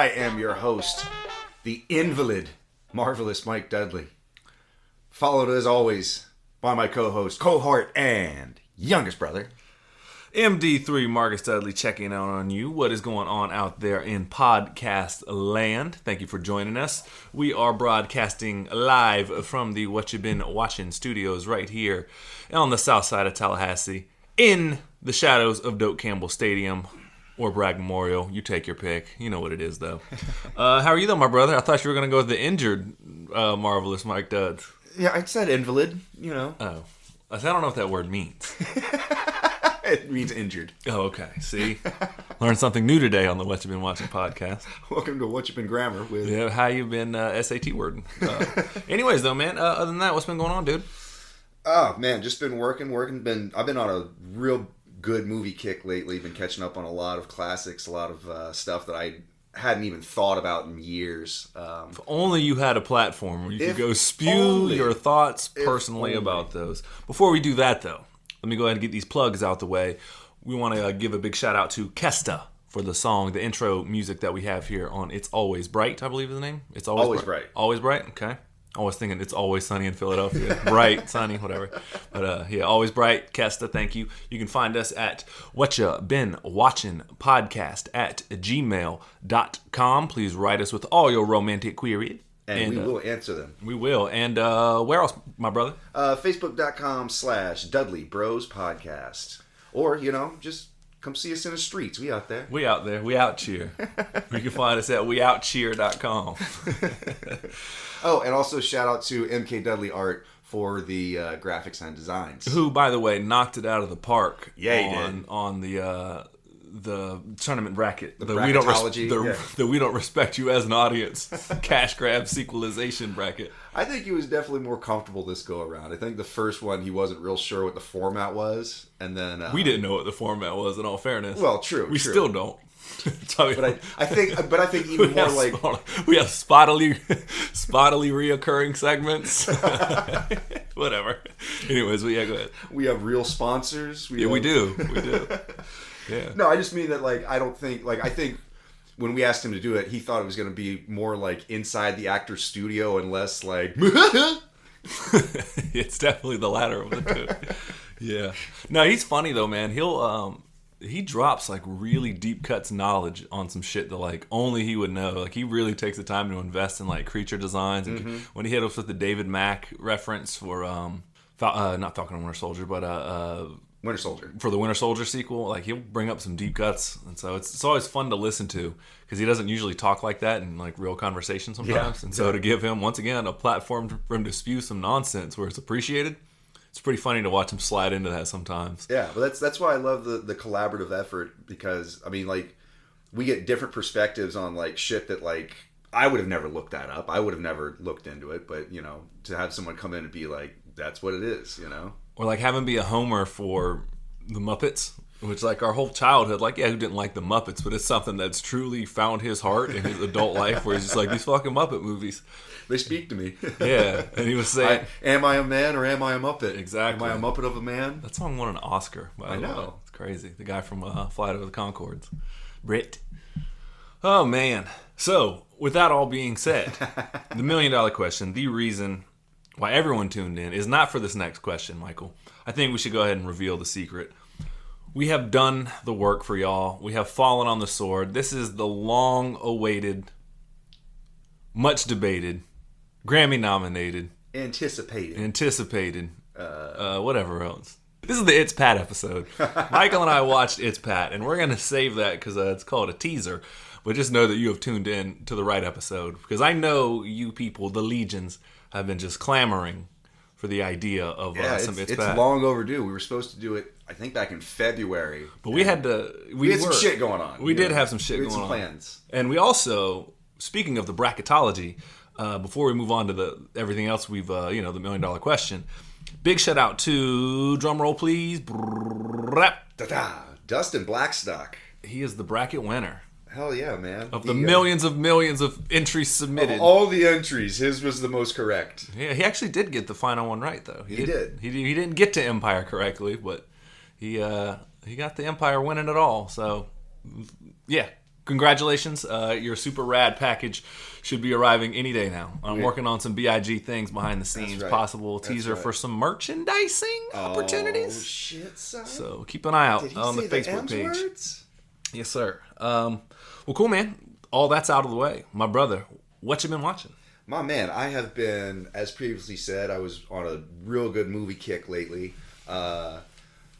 I am your host, the invalid, marvelous Mike Dudley. Followed as always by my co-host, cohort, and youngest brother, MD3 Marcus Dudley checking out on you. What is going on out there in podcast land? Thank you for joining us. We are broadcasting live from the What You Been Watching studios right here on the south side of Tallahassee in the shadows of Doak Campbell Stadium or Bragg Memorial. You take your pick. You know what it is, though. How are you, though, my brother? I thought you were going to go with the injured marvelous Mike Duds. Yeah, I said invalid, you know. Oh. I don't know what that word means. It means injured. Oh, okay. See? Learned something new today on the What You Been Watching podcast. Welcome to What You Been Grammar with... Yeah, how you been SAT wording. Anyways, though, man, other than that, what's been going on, dude? Oh, man, just been working. I've been on a real good movie kick lately. Been catching up on a lot of classics, a lot of stuff that I hadn't even thought about in years. If only you had a platform where you could go spew your thoughts personally about those. Before we do that, though, let me go ahead and get these plugs out the way. We want to give a big shout out to Kesta for the song, the intro music that we have here on It's Always Bright, I believe is the name. It's Always Bright. Always Bright? Okay. I was thinking It's Always Sunny in Philadelphia. Bright, sunny, whatever. But yeah, Always Bright, Kesta, thank you. You can find us at What Ya Been Watching Podcast at gmail.com. Please write us with all your romantic queries. And we will answer them. We will. And where else, my brother? Facebook.com/Dudley Bros Podcast. Or, just come see us in the streets. We out there. We out there. We out cheer. You can find us at weoutcheer.com. Oh, and also shout out to MK Dudley Art for the graphics and designs. Who, by the way, knocked it out of the park. Yeah, he did. On the tournament bracket. The bracketology. The We Don't Respect You as an Audience cash grab sequelization bracket. I think he was definitely more comfortable this go around. I think the first one he wasn't real sure what the format was, and then we didn't know what the format was. In all fairness, well, true. We still don't. But I think even more like we have spottily reoccurring segments. Whatever. Anyways, go ahead. We have real sponsors. We do. Yeah. No, I just mean that I think when we asked him to do it, he thought it was going to be more like inside the actor's studio and less like. It's definitely the latter of the two. Yeah. No, he's funny though, man. He drops like really deep cuts knowledge on some shit that like only he would know. Like he really takes the time to invest in like creature designs. And when he hit us with the David Mack reference for not Falcon and Winter Soldier, but Winter Soldier. For the Winter Soldier sequel, like he'll bring up some deep cuts, and so it's always fun to listen to because he doesn't usually talk like that in like real conversation sometimes. Yeah, and so to give him once again a platform for him to spew some nonsense where it's appreciated, it's pretty funny to watch him slide into that sometimes. Yeah, but that's why I love the collaborative effort because I mean like we get different perspectives on like shit that like I would have never looked that up. I would have never looked into it, but to have someone come in and be like, that's what it is, Or like have him be a homer for the Muppets, which like our whole childhood, like who didn't like the Muppets, but it's something that's truly found his heart in his adult life where he's just like, these fucking Muppet movies. They speak to me. Yeah, and he was saying, am I a man or am I a Muppet? Exactly. Am I a Muppet of a man? That song won an Oscar, by the way. I know. It's crazy. The guy from Flight Over the Conchords. Brit. Oh, man. So, with that all being said, the $1 million question, the reason why everyone tuned in is not for this next question, Michael. I think we should go ahead and reveal the secret. We have done the work for y'all. We have fallen on the sword. This is the long-awaited, much-debated, Grammy-nominated, anticipated, whatever else. This is the It's Pat episode. Michael and I watched It's Pat, and we're going to save that because it's called a teaser. But just know that you have tuned in to the right episode because I know you people, the legions, have been just clamoring for the idea of some It's Pat. It's long overdue. We were supposed to do it, I think, back in February. But we had some shit going on. We did have some shit going on. We had some plans. And we also, speaking of the bracketology, before we move on to everything else we've, the $1 million question, big shout out to, drum roll please, Dustin Blackstock. He is the bracket winner. Hell yeah, man. Of the millions of entries submitted. Of all the entries, his was the most correct. Yeah, he actually did get the final one right, though. He did. He didn't get to Empire correctly, but he got the Empire winning it all. So, yeah. congratulations. Your super rad package should be arriving any day now. I'm working on some BIG things behind the scenes, possible teaser for some merchandising opportunities. Oh, shit, son. So keep an eye out on the Facebook page. Words? Yes, sir. Well, cool, man. All that's out of the way. My brother, what you been watching? My man, I have been, as previously said, I was on a real good movie kick lately.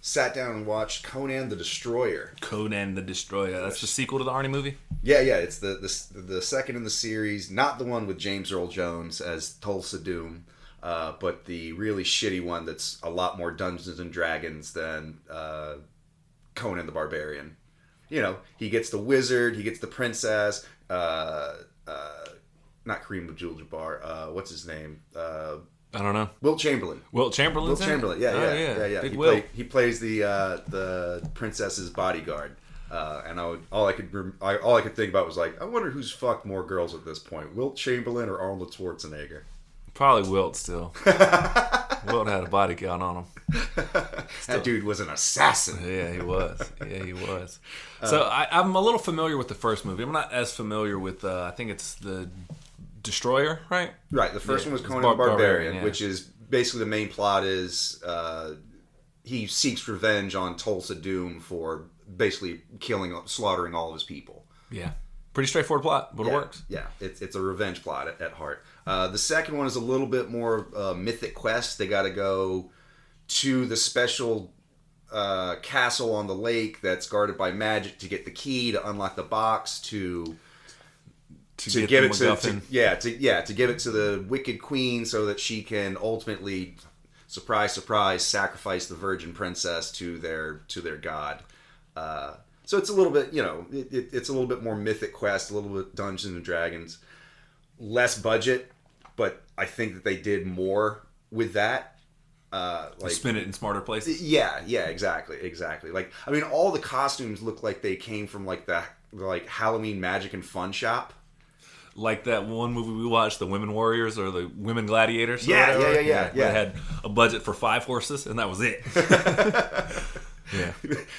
Sat down and watched Conan the Destroyer. Conan the Destroyer. That's the sequel to the Arnie movie? Yeah. It's the second in the series. Not the one with James Earl Jones as Tulsa Doom, but the really shitty one that's a lot more Dungeons and Dragons than Conan the Barbarian. You know, he gets the wizard, he gets the princess, not Kareem Abdul-Jabbar, what's his name? I don't know. Wilt Chamberlain. Wilt Chamberlain? Yeah. Big Wilt. He plays the princess's bodyguard. And all I could think about was like, I wonder who's fucked more girls at this point, Wilt Chamberlain or Arnold Schwarzenegger. Probably Wilt still. Wilt had a body count on him. That dude was an assassin. Yeah, he was. So I'm a little familiar with the first movie. I'm not as familiar with, I think it's the Destroyer, right? Right. The first one was Conan the Barbarian, which is basically the main plot is he seeks revenge on Tulsa Doom for basically slaughtering all of his people. Yeah. Pretty straightforward plot, but it works. Yeah, it's a revenge plot at heart. The second one is a little bit more mythic quest. They got to go to the special castle on the lake that's guarded by magic to get the key to unlock the box to give it to give it to the Wicked Queen so that she can ultimately, surprise, sacrifice the Virgin Princess to their god. So it's a little bit, it's a little bit more mythic quest, a little bit Dungeons and Dragons, less budget, but I think that they did more with that. Spin it in smarter places. Yeah, exactly. Like, I mean, all the costumes look like they came from like the Halloween Magic and Fun Shop. Like that one movie we watched, The Women Warriors or The Women Gladiators. Yeah. They had a budget for 5 horses, and that was it. Yeah.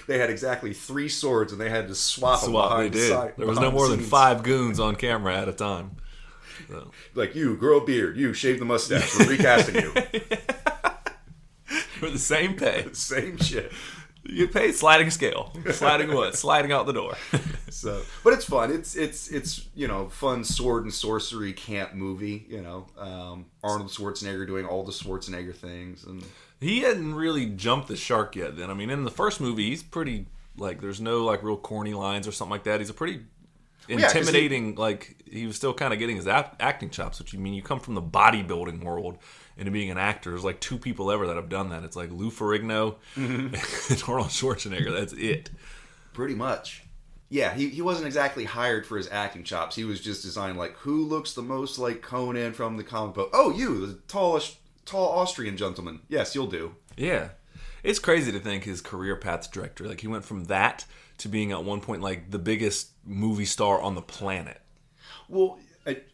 They had exactly 3 swords, and they had to swap them behind they did. There was no more than 5 goons on camera at a time. So. Like, you, grow a beard. You, shave the mustache. We're recasting you. For the same pay. Same shit. You pay sliding scale. Sliding what? Sliding out the door. So, but it's fun. It's fun sword and sorcery camp movie. Arnold Schwarzenegger doing all the Schwarzenegger things, and he hadn't really jumped the shark yet. Then I mean, in the first movie, he's pretty there's no real corny lines or something like that. He's a pretty intimidating. He was still kind of getting his acting chops. Which you come from the bodybuilding world into being an actor. There's 2 people ever that have done that. It's Lou Ferrigno and Arnold Schwarzenegger. That's it. Pretty much. Yeah, he wasn't exactly hired for his acting chops. He was just designed who looks the most like Conan from the comic book. Oh, you, the tall Austrian gentleman. Yes, you'll do. Yeah. It's crazy to think his career path's director. He went from that to being at one point the biggest movie star on the planet. Well,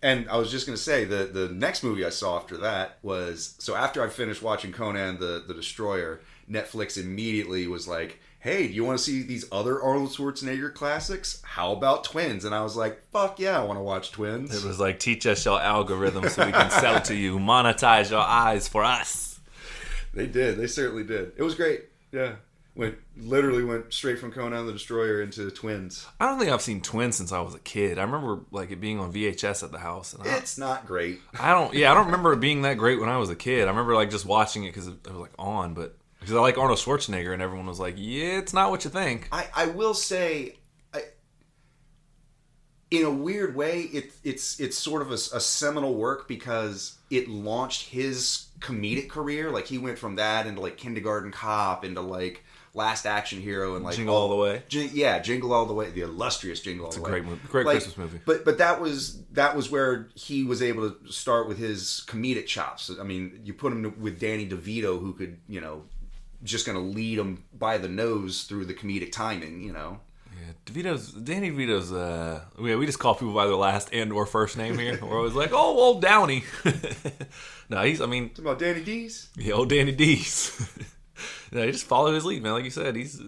and I was just going to say, the next movie I saw after that was, so after I finished watching Conan the Destroyer, Netflix immediately was like, hey, do you want to see these other Arnold Schwarzenegger classics? How about Twins? And I was like, fuck yeah, I want to watch Twins. It was teach us your algorithm so we can sell it to you. Monetize your eyes for us. They did. They certainly did. It was great. Yeah. Literally went straight from Conan the Destroyer into Twins. I don't think I've seen Twins since I was a kid. I remember it being on VHS at the house. And it's not great. I don't remember it being that great when I was a kid. I remember just watching it because it was on, but because I like Arnold Schwarzenegger and everyone was like, yeah, it's not what you think. I will say, in a weird way, it's sort of a seminal work because it launched his comedic career. He went from that into Kindergarten Cop into Last Action Hero and Jingle All the Way. Jingle All the Way, the illustrious Jingle All the Way. It's a great movie, great Christmas movie. But that was where he was able to start with his comedic chops. I mean, you put him with Danny DeVito, who could just going to lead him by the nose through the comedic timing. Yeah, Danny DeVito's. We just call people by their last and or first name here. We're always like, oh, old Downey. No, talking about Danny D's. Yeah, old Danny D's. No, you just follow his lead, man. Like you said, he's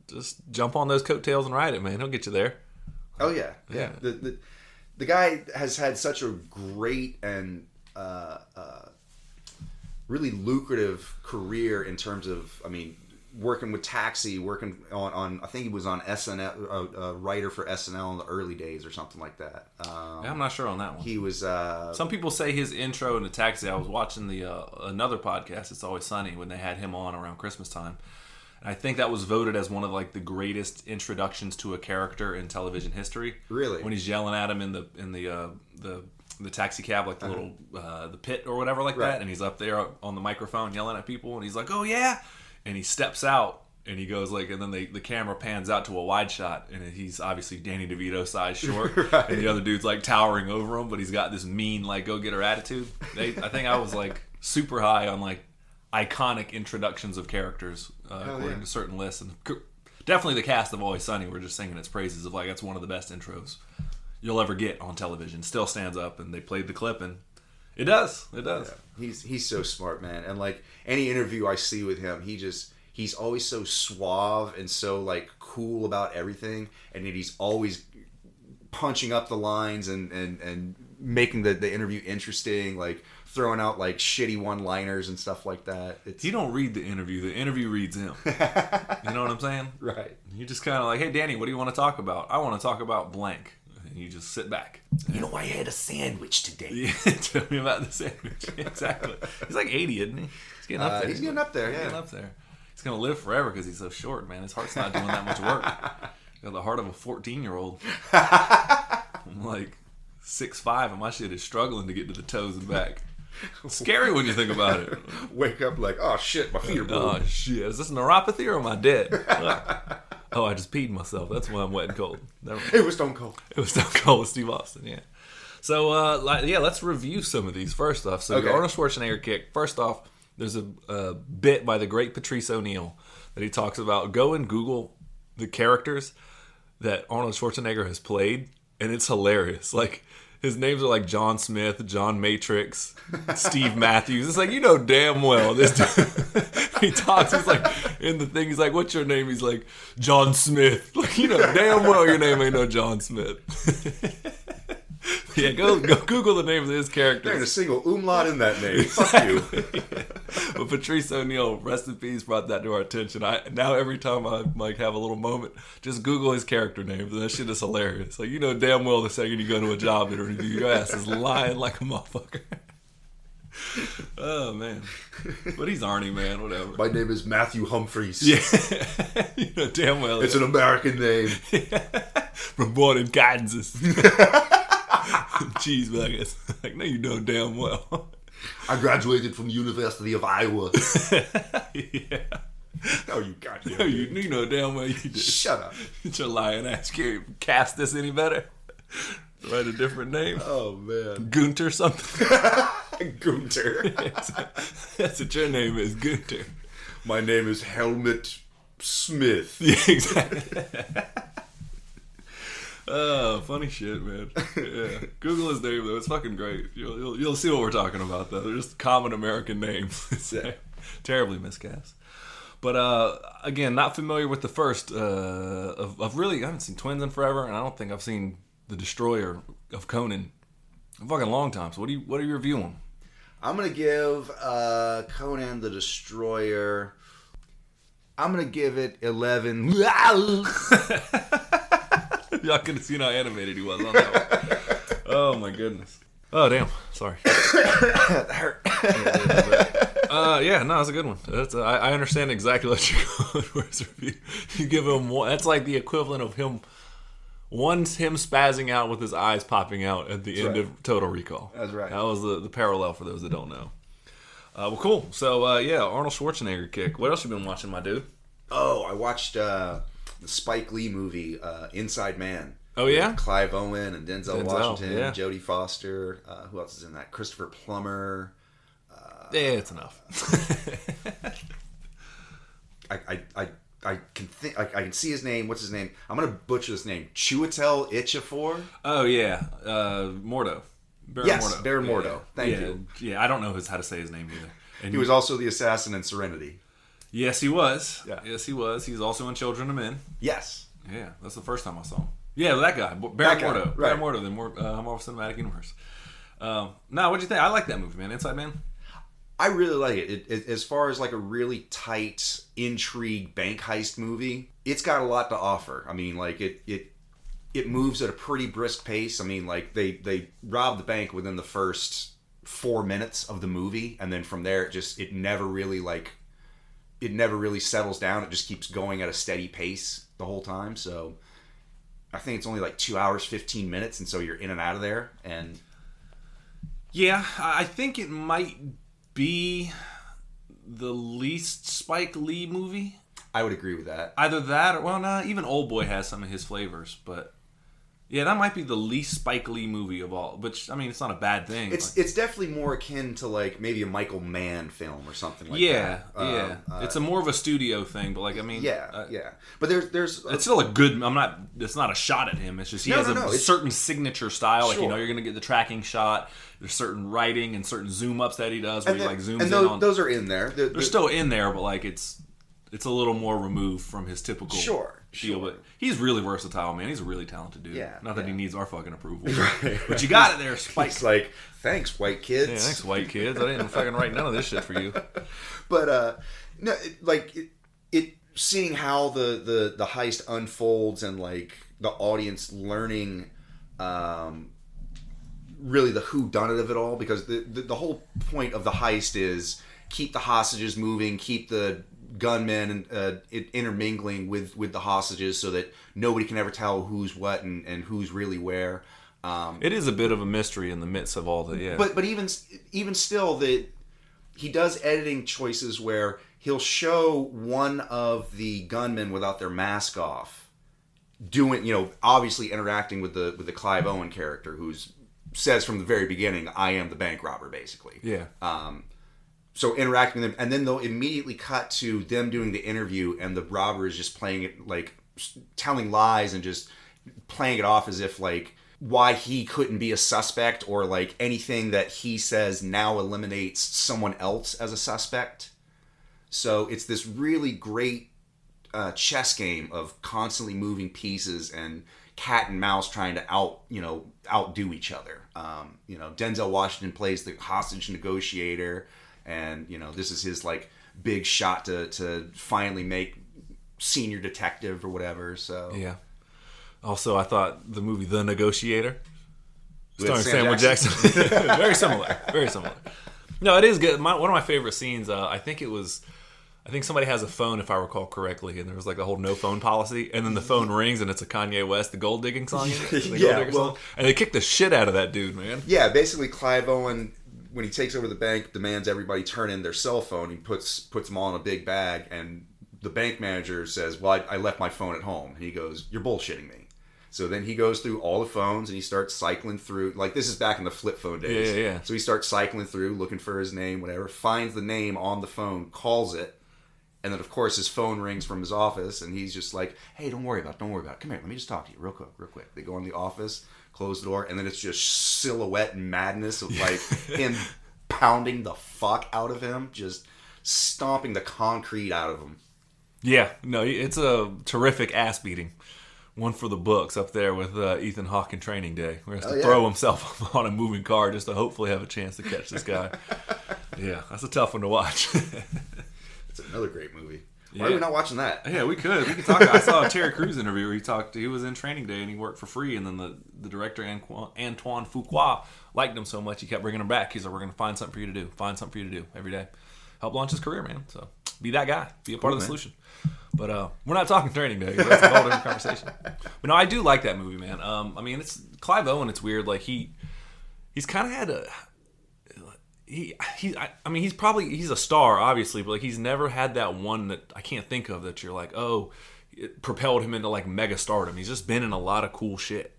just jump on those coattails and ride it, man. He'll get you there. Oh yeah. The guy has had such a great and really lucrative career in terms of, I mean, working with Taxi, working on I think he was on SNL, a writer for SNL in the early days or something like that. I'm not sure on that one. He was. Some people say his intro into Taxi. I was watching the another podcast, It's Always Sunny, when they had him on around Christmas time. And I think that was voted as one of like the greatest introductions to a character in television history. Really? When he's yelling at him in the taxi cab, like the little the pit or whatever like that, and he's up there on the microphone yelling at people, and he's like, "Oh yeah." And he steps out, and he goes like, and then the camera pans out to a wide shot, and he's obviously Danny DeVito size short, right. And the other dude's like towering over him, but he's got this mean like go-getter attitude. I think I was like super high on like iconic introductions of characters according to certain lists, and definitely the cast of Always Sunny were just singing its praises of like that's one of the best intros you'll ever get on television. Still stands up, and they played the clip, and it does. Yeah. He's so smart, man. And like any interview I see with him, he's always so suave and so like cool about everything, and then he's always punching up the lines and making the interview interesting, like throwing out like shitty one-liners and stuff like that. He don't read the interview reads him. You know what I'm saying? Right. You just kind of like, hey Danny, what do you want to talk about? I want to talk about blank. And you just sit back. You know, I had a sandwich today. Yeah, tell me about the sandwich. Exactly. He's like 80, isn't he? He's getting up there. He's getting up there, yeah. He's getting up there. He's going to live forever because he's so short, man. His heart's not doing that much work. He's got the heart of a 14-year-old. I'm like 6'5", and my shit is struggling to get to the toes and back. It's scary when you think about it. Wake up like, oh shit, my feet are blue. Oh shit, is this neuropathy or am I dead? Oh, I just peed myself. That's why I'm wet and cold. It was Stone Cold. It was Stone Cold with Steve Austin, yeah. So, let's review some of these first off. So, the Arnold Schwarzenegger kick. First off, there's a bit by the great Patrice O'Neill that he talks about. Go and Google the characters that Arnold Schwarzenegger has played, and it's hilarious. Like, his names are like John Smith, John Matrix, Steve Matthews. It's like, you know damn well this dude. He talks, he's like, in the thing, he's like, what's your name? He's like, John Smith. Like, you know damn well your name ain't no John Smith. Yeah, go Google the names of his characters. There ain't a single umlaut in that name. Fuck you. Yeah. But Patrice O'Neill, rest in peace, brought that to our attention. Now every time I like have a little moment, just Google his character names, and that shit is hilarious. Like, you know damn well the second you go to a job interview, your ass is lying like a motherfucker. Oh man, but he's Arnie, man. Whatever. My name is Matthew Humphreys. Yeah, you know damn well it's an American name. From born in Kansas. Cheeseburgers. Like, no, you know damn well. I graduated from the University of Iowa. Yeah. No, you goddamn. No, you know damn well you did. Shut up. Your lying ass. Can you cast this any better? Write a different name. Oh man. Gunter something. Gunter. That's what your name is, Gunter. My name is Helmut Smith. Yeah, exactly. Oh, funny shit, man. Yeah. Google his name though; it's fucking great. You'll see what we're talking about though. They're just common American names. It's terribly miscast. But again, not familiar with the first of really. I haven't seen Twins in forever, and I don't think I've seen The Destroyer of Conan in a fucking long time. So what are you reviewing? I'm gonna give Conan the Destroyer. I'm gonna give it 11. Y'all could have seen how animated he was on that one. Oh my goodness. Oh damn. Sorry. That hurt. Yeah, no, it's a good one. I understand exactly what you're going for his review. You give him one. That's like the equivalent of him spazzing out with his eyes popping out at the end of Total Recall. That's right. That was the parallel for those that don't know. Well, cool. So Arnold Schwarzenegger kick. What else you been watching, my dude? Oh, I watched the Spike Lee movie Inside Man. Oh yeah, Clive Owen and Denzel Washington, yeah. Jodie Foster. Who else is in that? Christopher Plummer. Yeah, it's enough. I can think. I can see his name. What's his name? I'm gonna butcher his name. Chiwetel Ejiofor. Oh yeah, Mordo. Baron Mordo. Thank you. Yeah, I don't know how to say his name either. And he was also the assassin in Serenity. Yes, he was. Yeah. Yes, he was. He's also in Children of Men. Yes. Yeah, that's the first time I saw him. Yeah, that guy, Baron Mordo. Right. Baron Mordo, the Marvel Cinematic Universe. Now, what'd you think? I like that movie, man. Inside Man. I really like it. As far as like a really tight intrigue bank heist movie, it's got a lot to offer. I mean, like it moves at a pretty brisk pace. I mean, like they rob the bank within the first 4 minutes of the movie, and then from there it never really settles down. It just keeps going at a steady pace the whole time. So I think it's only like 2 hours 15 minutes, and so you're in and out of there. And yeah, I think it might be the least Spike Lee movie. I would agree with that. Either that, or even Old Boy has some of his flavors, but yeah, that might be the least Spike Lee movie of all. Which, I mean, it's not a bad thing. It's definitely more akin to like maybe a Michael Mann film or something like that. Yeah. It's a more of a studio thing, but like, I mean, yeah. But there's it's still a good. It's not a shot at him. It's just he has a certain signature style. Sure. Like, you're gonna get the tracking shot. There's certain writing and certain zoom ups that he does where he like zooms in on. Those are in there. They're still in there, but like it's a little more removed from his typical deal. But he's really versatile, man. He's a really talented dude. Yeah, not that he needs our fucking approval, right. But you got it there, Spike. It's like, thanks, white kids. Yeah, thanks, white kids. I didn't fucking write none of this shit for you. But no, seeing how the heist unfolds and like the audience learning really the whodunit of it all, because the whole point of the heist is keep the hostages moving, keep the gunmen intermingling with the hostages so that nobody can ever tell who's what and who's really where. It is a bit of a mystery in the midst of all the But even still, that he does editing choices where he'll show one of the gunmen without their mask off, doing obviously interacting with the Clive Owen character, who's says from the very beginning, I am the bank robber, basically. Yeah. So interacting with them, and then they'll immediately cut to them doing the interview, and the robber is just playing it, like telling lies and just playing it off as if like why he couldn't be a suspect, or like anything that he says now eliminates someone else as a suspect. So it's this really great chess game of constantly moving pieces and cat and mouse trying to outdo each other. Denzel Washington plays the hostage negotiator. And, this is his, like, big shot to finally make senior detective or whatever, so... Yeah. Also, I thought the movie The Negotiator, starring Sam Samuel Jackson. Very similar. Very similar. No, it is good. One of my favorite scenes, I think somebody has a phone, if I recall correctly, and there was, like, a whole no phone policy, and then the phone rings, and it's a Kanye West, the Gold Digging song. Song. And they kicked the shit out of that dude, man. Yeah, basically Clive Owen, when he takes over the bank, demands everybody turn in their cell phone. He puts them all in a big bag, and the bank manager says, well, I left my phone at home. And he goes, you're bullshitting me. So then he goes through all the phones, and he starts cycling through. Like, this is back in the flip phone days. Yeah. So he starts cycling through, looking for his name, whatever, finds the name on the phone, calls it, and then, of course, his phone rings from his office, and he's just like, hey, don't worry about it. Come here, let me just talk to you real quick. They go in the office, close the door, and then it's just silhouette madness of, like, him pounding the fuck out of him, just stomping the concrete out of him. Yeah, no, it's a terrific ass beating. One for the books up there with Ethan Hawke in Training Day, where he has to throw himself on a moving car just to hopefully have a chance to catch this guy. Yeah, that's a tough one to watch. It's another great movie. Why are we not watching that? Yeah, we could talk. I saw a Terry Crews interview where he was in Training Day and he worked for free, and then the director Antoine Fuqua liked him so much he kept bringing him back. He's like, we're going to find something for you to do every day. Help launch his career, man. So be that guy. Be a part of the solution. But we're not talking Training Day. That's a whole different conversation. But no, I do like that movie, man. I mean, it's Clive Owen. It's weird. Like he's kind of had a. I mean, he's a star, obviously, but like he's never had that one that I can't think of that you're like, oh, it propelled him into like mega stardom. He's just been in a lot of cool shit.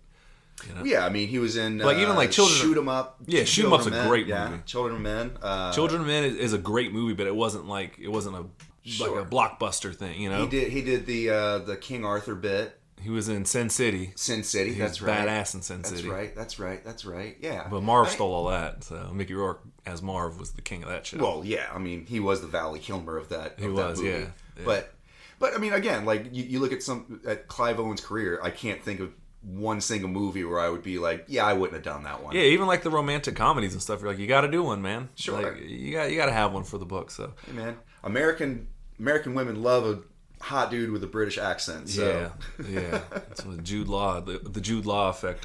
Yeah, I mean, he was in like even like Shoot 'Em Up. Yeah, Shoot 'Em Up's a great movie. Children of Men. Children of Men is a great movie, but it wasn't a blockbuster thing. He did the King Arthur bit. He was in Sin City. That's right. Badass in Sin City. That's right. Yeah. But Marv stole all that. So Mickey Rourke as Marv was the king of that show. Well, yeah. I mean, he was the Val Kilmer of that. He was, yeah. But I mean, again, like you look at Clive Owen's career, I can't think of one single movie where I would be like, yeah, I wouldn't have done that one. Yeah, even like the romantic comedies and stuff. You're like, you got to do one, man. Sure. Like, you got to have one for the book. So. Hey, man, American women love a hot dude with a British accent. So. Yeah. It's with Jude Law, the Jude Law effect.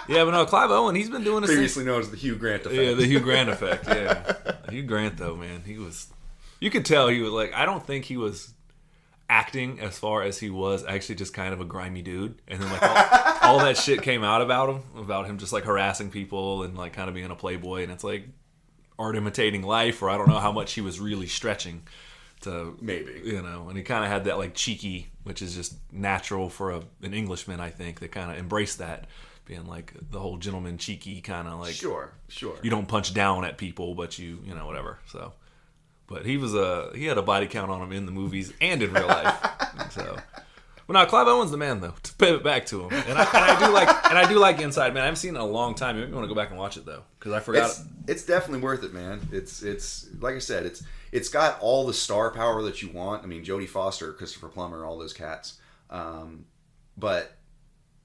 Yeah, but no, Clive Owen, he's been doing this previously known as the Hugh Grant effect. Yeah, the Hugh Grant effect. Yeah, Hugh Grant though, man, he was. You could tell he was like. I don't think he was acting as far as he was actually just kind of a grimy dude, and then like all that shit came out about him just like harassing people and like kind of being a playboy, and it's like art imitating life, or I don't know how much he was really stretching to maybe, and he kind of had that like cheeky, which is just natural for an Englishman, I think, that kind of embraced that. Being like the whole gentleman cheeky kind of like sure you don't punch down at people, but you know whatever. So, but he had a body count on him in the movies and in real life. So, well, now Clive Owen's the man though. To pivot back to him, and I do like Inside Man. I haven't seen it in a long time. You want to go back and watch it though, because I forgot. It's definitely worth it, man. It's like I said, it's got all the star power that you want. I mean, Jodie Foster, Christopher Plummer, all those cats, but.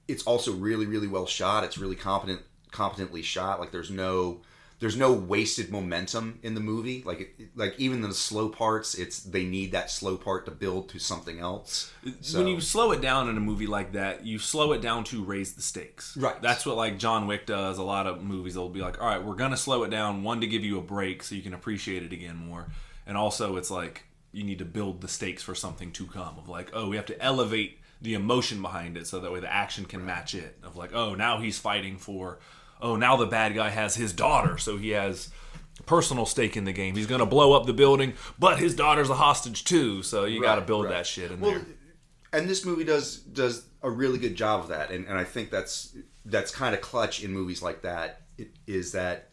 It's also really, really well shot. It's really competently shot. Like there's no wasted momentum in the movie. Like even in the slow parts, they need that slow part to build to something else. So, when you slow it down in a movie like that, you slow it down to raise the stakes. Right. That's what like John Wick does. A lot of movies will be like, all right, we're gonna slow it down, one, to give you a break so you can appreciate it again more, and also it's like you need to build the stakes for something to come. Of like, oh, we have to elevate the emotion behind it so that way the action can match it. Of like, oh, now he's fighting for, now the bad guy has his daughter, so he has personal stake in the game. He's going to blow up the building, but his daughter's a hostage too, so you got to build that shit in there. And this movie does a really good job of that, and I think that's kind of clutch in movies like that, is that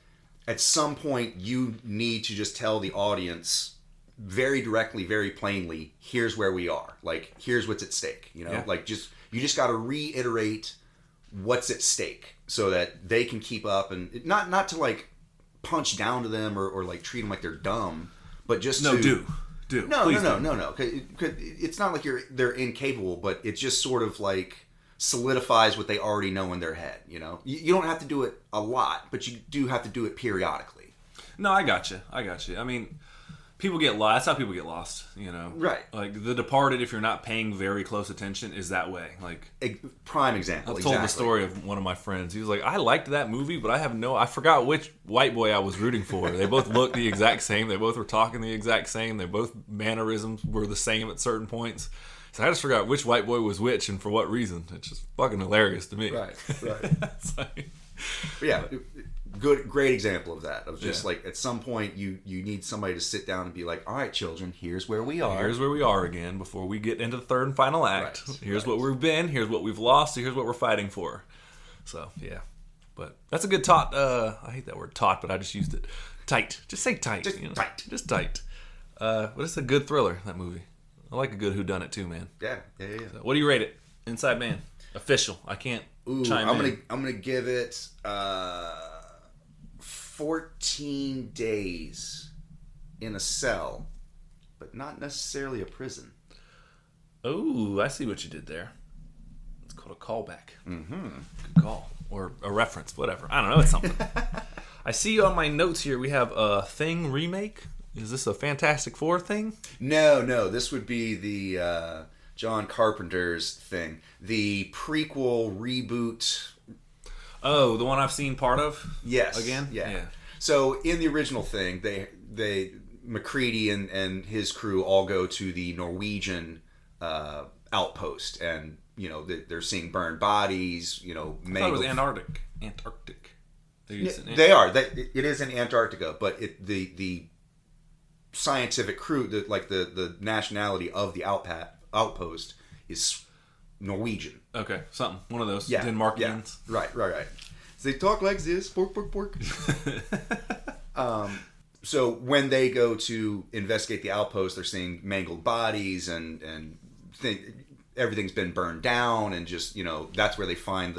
at some point you need to just tell the audience very directly, very plainly, here's where we are. Like, here's what's at stake. Like you just got to reiterate what's at stake so that they can keep up, and not to like punch down to them or like treat them like they're dumb, but just no. It's not like they're incapable, but it just sort of like solidifies what they already know in their head. You don't have to do it a lot, but you do have to do it periodically. No, I got you. I mean. People get lost. That's how people get lost, Right. Like The Departed, if you're not paying very close attention, is that way. Like prime example. I've told the story of one of my friends. He was like, I liked that movie, but I forgot which white boy I was rooting for. They both looked the exact same. They both were talking the exact same. They both mannerisms were the same at certain points. So I just forgot which white boy was which and for what reason. It's just fucking hilarious to me. Right. But yeah. Great example of that. Of just like at some point you need somebody to sit down and be like, all right, children, here's where we are. Here's where we are again before we get into the third and final act. Here's what we've been. Here's what we've lost. Here's what we're fighting for. So yeah, but that's a good taut. I hate that word taut, but I just used it. Tight. Just say tight. Tight. Just tight. But it's a good thriller, that movie. I like a good whoddunit too, man. Yeah. So what do you rate it? Inside Man. Official. I can't chime in. I'm gonna give it 14 days in a cell, but not necessarily a prison. Oh, I see what you did there. It's called a callback. Mm-hmm. Good call. Or a reference, whatever. I don't know, it's something. I see on my notes here we have a Thing remake. Is this a Fantastic Four thing? No. This would be the John Carpenter's Thing. The prequel reboot. Oh, the one I've seen part of? Yes. Again? Yeah. So in the original Thing, they MacReady and his crew all go to the Norwegian outpost, and they're seeing burned bodies. I thought it was Antarctic. They are. It is in Antarctica, but the scientific crew, the nationality of the outpost is Norwegian. Okay, something. One of those. Yeah. Denmarkians. Yeah. Right. So they talk like this. Pork. So when they go to investigate the outpost, they're seeing mangled bodies and everything's been burned down, and just that's where they find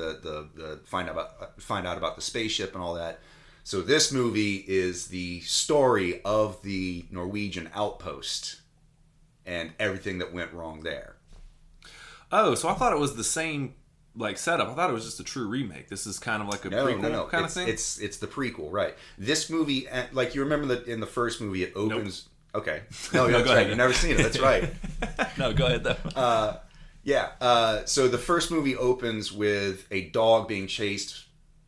find out about the spaceship and all that. So this movie is the story of the Norwegian outpost and everything that went wrong there. Oh, so I thought it was the same like setup. I thought it was just a true remake. This is kind of like a prequel kind of thing. It's the prequel, right? This movie, like you remember that in the first movie, it opens. Nope. Okay, no, that's right. You've never seen it. That's right. No, go ahead though. So the first movie opens with a dog being chased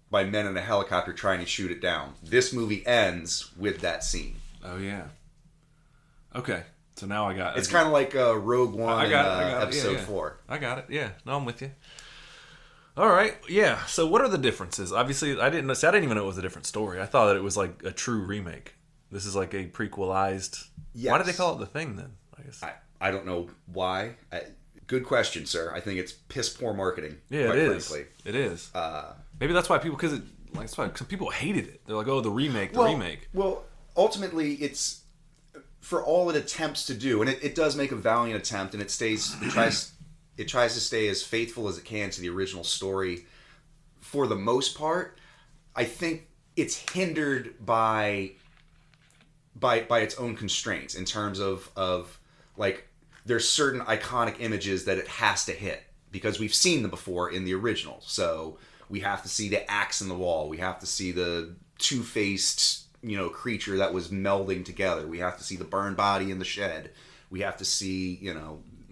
by men in a helicopter trying to shoot it down. This movie ends with that scene. Oh yeah. Okay. So now I got it. It's kind of like Rogue One I got it. episode 4. I got it. Yeah. No, I'm with you. All right. Yeah. So what are the differences? Obviously, I didn't even know it was a different story. I thought that it was like a true remake. This is like a prequelized. Yes. Why did they call it The Thing then? I guess. I don't know why. Good question, sir. I think it's piss poor marketing. Yeah, it is. Frankly. It is. Maybe that's why people, because people hated it. They're like, oh, the remake. Well, ultimately, it's for all it attempts to do, and it does make a valiant attempt, and it tries to stay as faithful as it can to the original story. For the most part, I think it's hindered by its own constraints in terms of like there's certain iconic images that it has to hit because we've seen them before in the original. So we have to see the axe in the wall. We have to see the two-faced, creature that was melding together. We have to see the burned body in the shed. We have to see,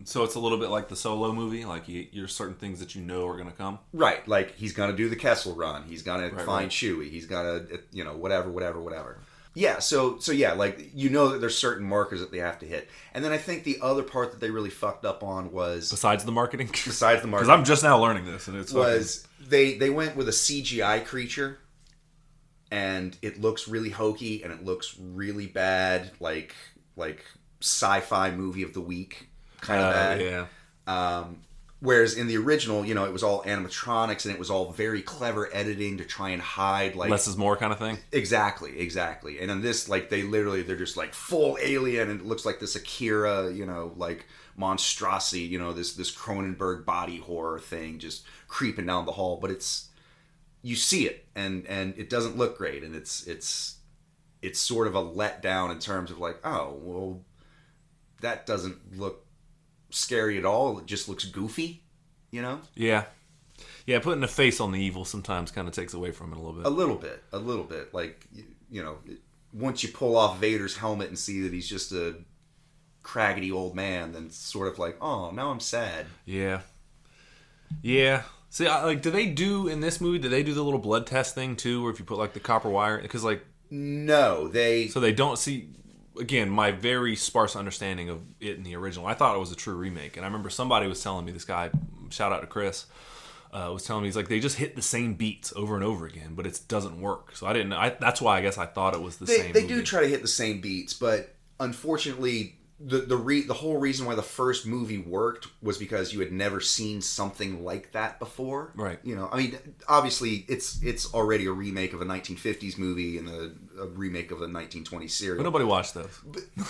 So it's a little bit like the Solo movie. Like you're certain things that are going to come. Right. Like he's going to do the Kessel Run. He's going to find Chewie. He's going to, whatever. Yeah, so yeah, like that there's certain markers that they have to hit, and then I think the other part that they really fucked up on was besides the marketing, because I'm just now learning this, and they went with a CGI creature, and it looks really hokey and it looks really bad, like sci-fi movie of the week kind of bad. Yeah. Whereas in the original, it was all animatronics and it was all very clever editing to try and hide like less is more kind of thing. Exactly. And in this, like they're just like full alien, and it looks like this Akira, like monstrosity, this Cronenberg body horror thing just creeping down the hall. But you see it, and it doesn't look great, and it's sort of a letdown in terms of like, oh well, that doesn't look scary at all. It just looks goofy, Yeah, putting a face on the evil sometimes kind of takes away from it a little bit. A little bit. Like, once you pull off Vader's helmet and see that he's just a craggedy old man, then it's sort of like, oh, now I'm sad. Yeah. See, do they do in this movie? Do they do the little blood test thing too, where if you put like the copper wire? Because no, so they don't see. Again, my very sparse understanding of it in the original, I thought it was a true remake. And I remember somebody was telling me, this guy, shout out to Chris, was telling me, he's like, they just hit the same beats over and over again, but it doesn't work. So I didn't know. That's why I guess I thought it was the same They movie. do try to hit the same beats, but unfortunately, the whole reason why the first movie worked was because you had never seen something like that before. Right. I mean, obviously, it's already a remake of a 1950s movie and a remake of a 1920s serial. But nobody watched those.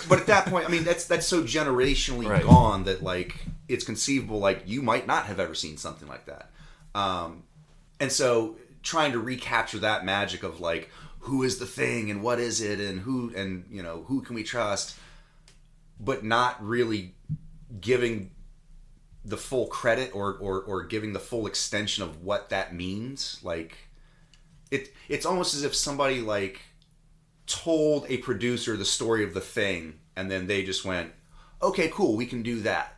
But at that point, I mean, that's so generationally gone that, like, it's conceivable, like, you might not have ever seen something like that. And so trying to recapture that magic of, like, who is the thing and what is it and who can we trust, but not really giving the full credit or giving the full extension of what that means. Like, it's almost as if somebody, like, told a producer the story of The Thing, and then they just went, okay, cool, we can do that.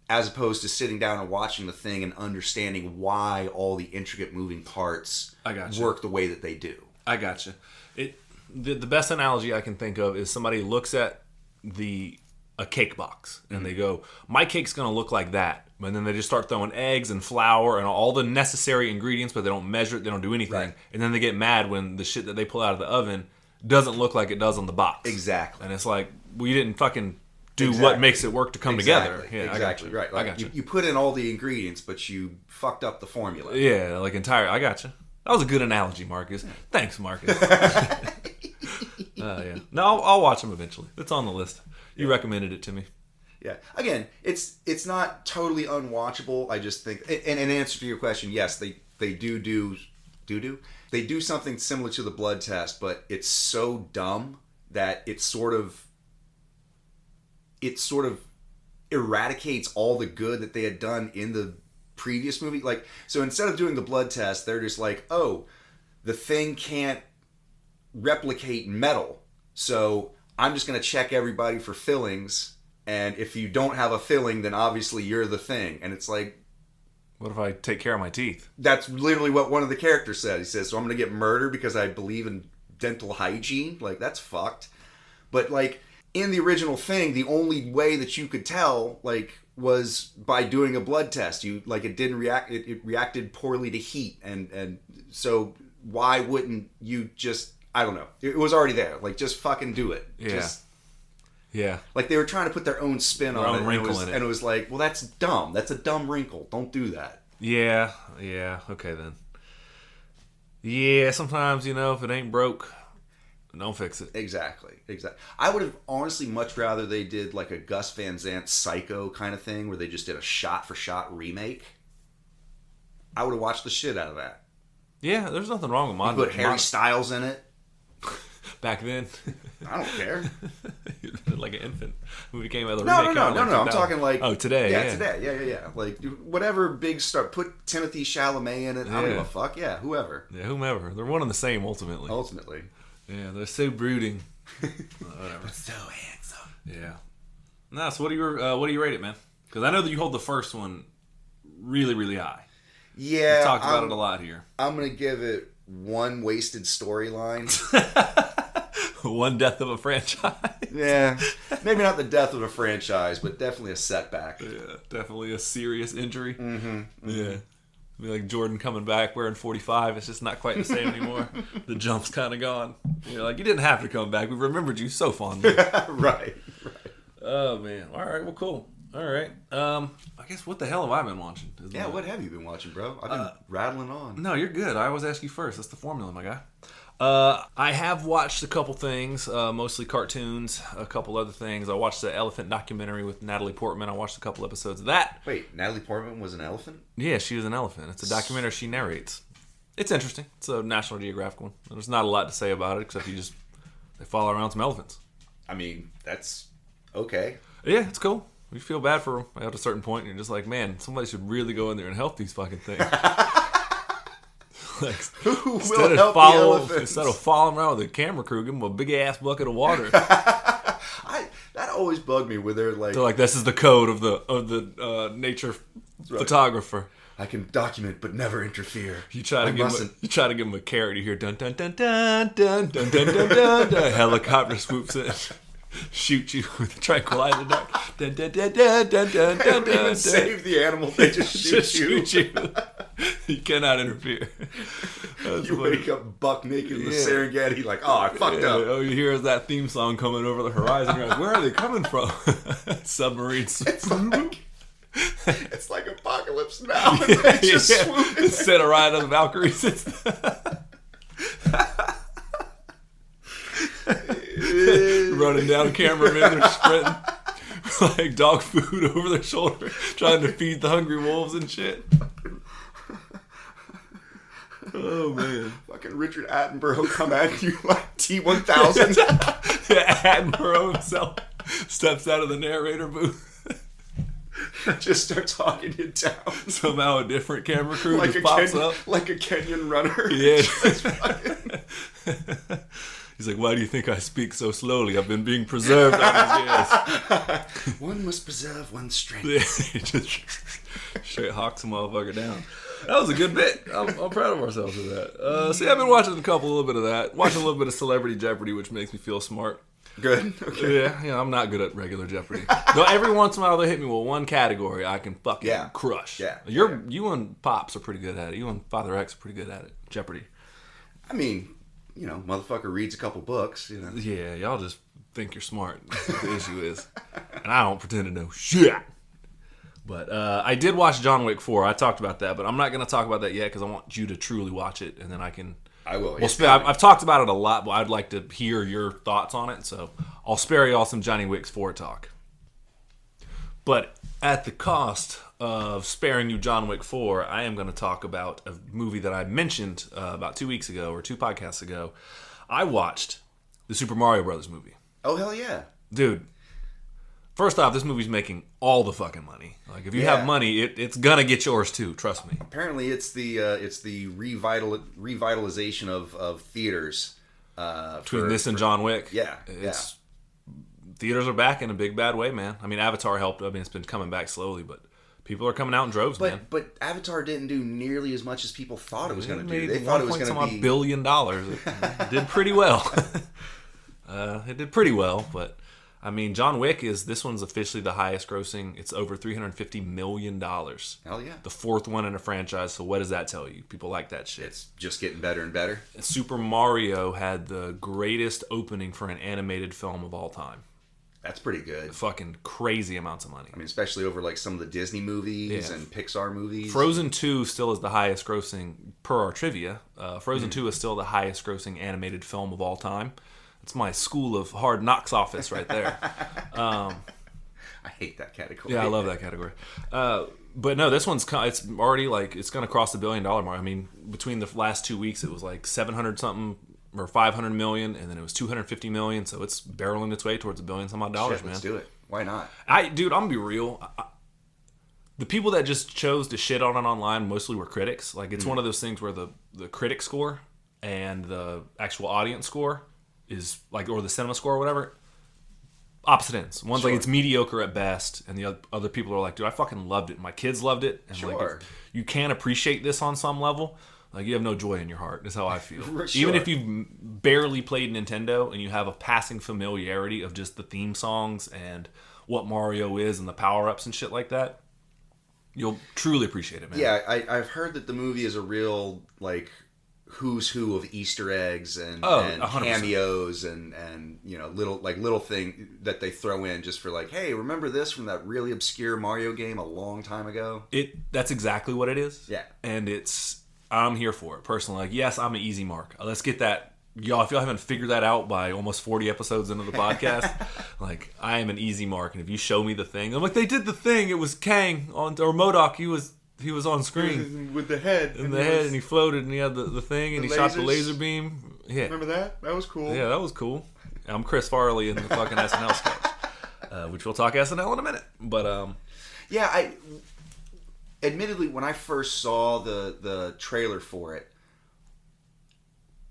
As opposed to sitting down and watching The Thing and understanding why all the intricate moving parts work the way that they do. I gotcha. The best analogy I can think of is somebody looks at a cake box and they go, my cake's gonna look like that, and then they just start throwing eggs and flour and all the necessary ingredients, but they don't measure it, they don't do anything, and then they get mad when the shit that they pull out of the oven doesn't look like it does on the box. Exactly. And it's like, we didn't fucking do what makes it work to come together. Yeah, exactly. Right. Like, I got you. You put in all the ingredients, but you fucked up the formula. Yeah, like I got you. That was a good analogy, Marcus. Thanks, Marcus. Yeah. No, I'll watch them eventually. It's on the list. You recommended it to me. Yeah. Again, it's not totally unwatchable. I just think, and in answer to your question, yes, they do they do something similar to the blood test, but it's so dumb that it sort of eradicates all the good that they had done in previous movie. Like, so instead of doing the blood test, they're just like, oh, the thing can't replicate metal, so I'm just going to check everybody for fillings, and if you don't have a filling, then obviously you're the thing. And it's like, what if I take care of my teeth? That's literally what one of the characters said. He says, so I'm going to get murdered because I believe in dental hygiene? Like, that's fucked. But, like, in the original Thing, the only way that you could tell, like, was by doing a blood test. You, like, it didn't react, it reacted poorly to heat, and so why wouldn't you just, I don't know. It was already there. Like, just fucking do it. Yeah. Yeah. Like, they were trying to put their own spin on it. And it was like, well, that's dumb. That's a dumb wrinkle. Don't do that. Yeah. Yeah. Okay, then. Yeah, sometimes, you know, if it ain't broke, don't fix it. Exactly. I would have honestly much rather they did like a Gus Van Sant Psycho kind of thing where they just did a shot-for-shot remake. I would have watched the shit out of that. Yeah, there's nothing wrong with modern. You put Harry Styles in it. Back then. I don't care. Like an infant who became a remake. No. I'm talking like... Oh, today. Yeah, today. Yeah. Like, whatever big star... Put Timothée Chalamet in it. I don't give a fuck. Yeah, whoever. Yeah, whomever. They're one and the same, ultimately. Yeah, they're so brooding. Whatever. So handsome. Yeah. Nah, so what do you rate it, man? Because I know that you hold the first one really, really high. Yeah. We talked about it a lot here. I'm going to give it one wasted storyline. One death of a franchise. Yeah. Maybe not the death of a franchise, but definitely a setback. Yeah, definitely a serious injury. Mm-hmm. Yeah. Be like Jordan coming back wearing 45. It's just not quite the same anymore. The jump's kind of gone. You're like, you didn't have to come back. We remembered you so fondly. Right. Oh, man. All right. Well, cool. All right. I guess what the hell have I been watching? What have you been watching, bro? I've been rattling on. No, you're good. I always ask you first. That's the formula, my guy. I have watched a couple things, mostly cartoons, a couple other things. I watched the elephant documentary with Natalie Portman. I watched a couple episodes of that. Wait, Natalie Portman was an elephant? Yeah, she was an elephant. It's a documentary she narrates. It's interesting. It's a National Geographic one. There's not a lot to say about it except they follow around some elephants. I mean, that's okay. Yeah, it's cool. You feel bad for them at a certain point, and you're just like, man, somebody should really go in there and help these fucking things. Like, instead of following around with a camera crew, give them a big ass bucket of water. That always bugged me. Where they're like, this is the code of the nature photographer. I can document but never interfere. You try to give him a carrot. You hear dun dun dun dun dun dun dun dun dun. A helicopter swoops in, shoot you with a tranquilizer dart. Dun dun dun dun dun dun dun dun. Save the animal. They just shoot you. You cannot interfere. You wake up buck naked in the Serengeti like, oh, I fucked up. Oh, you hear that theme song coming over the horizon. You're like, where are they coming from? Submarines. It's like Apocalypse Now. And they just swoop instead of riding on the Valkyries. Running down cameramen, they're sprinting like dog food over their shoulder, trying to feed the hungry wolves and shit. Oh man! Fucking Richard Attenborough come at you like T-1000. Attenborough himself steps out of the narrator booth. Just start talking you down. Somehow a different camera crew like just pops up. Like a Kenyan runner. Yeah. He's like, why do you think I speak so slowly? I've been being preserved all these years. One must preserve one's strength. Yeah, he just straight hawks a motherfucker down. That was a good bit. I'm proud of ourselves for that. See, I've been watching a little bit of that. Watching a little bit of Celebrity Jeopardy, which makes me feel smart. Good. Okay. Yeah, I'm not good at regular Jeopardy. Though every once in a while they hit me with one category I can fucking crush. Yeah. You and Pops are pretty good at it. You and Father X are pretty good at it. Jeopardy. I mean, you know, motherfucker reads a couple books, you know. Yeah, y'all just think you're smart. That's what the issue is. And I don't pretend to know shit. But I did watch John Wick 4. I talked about that, but I'm not going to talk about that yet because I want you to truly watch it, and then I can... I will. I've talked about it a lot, but I'd like to hear your thoughts on it, so I'll spare y'all some Johnny Wick 4 talk. But at the cost of sparing you John Wick 4, I am going to talk about a movie that I mentioned about 2 weeks ago, or 2 podcasts ago. I watched the Super Mario Brothers movie. Oh, hell yeah. Dude, First off, this movie's making all the fucking money. Like, if you have money, it's gonna get yours too. Trust me. Apparently, it's the revitalization of theaters. Between this and John Wick. Yeah. Theaters are back in a big bad way, man. I mean, Avatar helped. I mean, it's been coming back slowly, but people are coming out in droves, man. But Avatar didn't do nearly as much as people thought it was going to do. They thought it was going to be $1 billion. It did pretty well. It did pretty well, but I mean, John Wick this one's officially the highest grossing. It's over $350 million. Hell yeah. The fourth one in a franchise. So what does that tell you? People like that shit. It's just getting better and better. Super Mario had the greatest opening for an animated film of all time. That's pretty good. Fucking crazy amounts of money. I mean, especially over like some of the Disney movies and Pixar movies. Frozen 2 still is the highest grossing, per our trivia. Frozen 2 is still the highest grossing animated film of all time. It's my School of Hard Knocks office right there. I hate that category. Yeah, I love that category. But no, this one's it's already like it's going to cross the $1 billion mark. I mean, between the last 2 weeks, it was like 700 something or 500 million, and then it was 250 million. So it's barreling its way towards $1 billion some odd dollars, man. Let's do it. Why not? Dude, I'm gonna be real. The people that just chose to shit on it online mostly were critics. Like, it's one of those things where the critic score and the actual audience score is like, or the cinema score or whatever, opposite ends. One's like, it's mediocre at best, and the other people are like, dude, I fucking loved it. My kids loved it. And like, if you can't appreciate this on some level, like, you have no joy in your heart. Is how I feel. Even if you've barely played Nintendo and you have a passing familiarity of just the theme songs and what Mario is and the power-ups and shit like that, you'll truly appreciate it, man. Yeah, I've heard that the movie is a real, like, who's who of Easter eggs and cameos and you know, little thing that they throw in just for like, hey, remember this from that really obscure Mario game a long time ago? That's exactly what it is. Yeah. And I'm here for it personally. Like, yes, I'm an easy mark. Let's get that. Y'all, if y'all haven't figured that out by almost 40 episodes into the podcast, like, I am an easy mark. And if you show me the thing, I'm like, they did the thing. It was Kang or MODOK. He was on screen with the head and and he floated and he had the thing and he shot the laser beam. Yeah, remember that? That was cool. Yeah, that was cool. I'm Chris Farley in the fucking SNL sketch, which we'll talk SNL in a minute. But yeah, admittedly, when I first saw the trailer for it,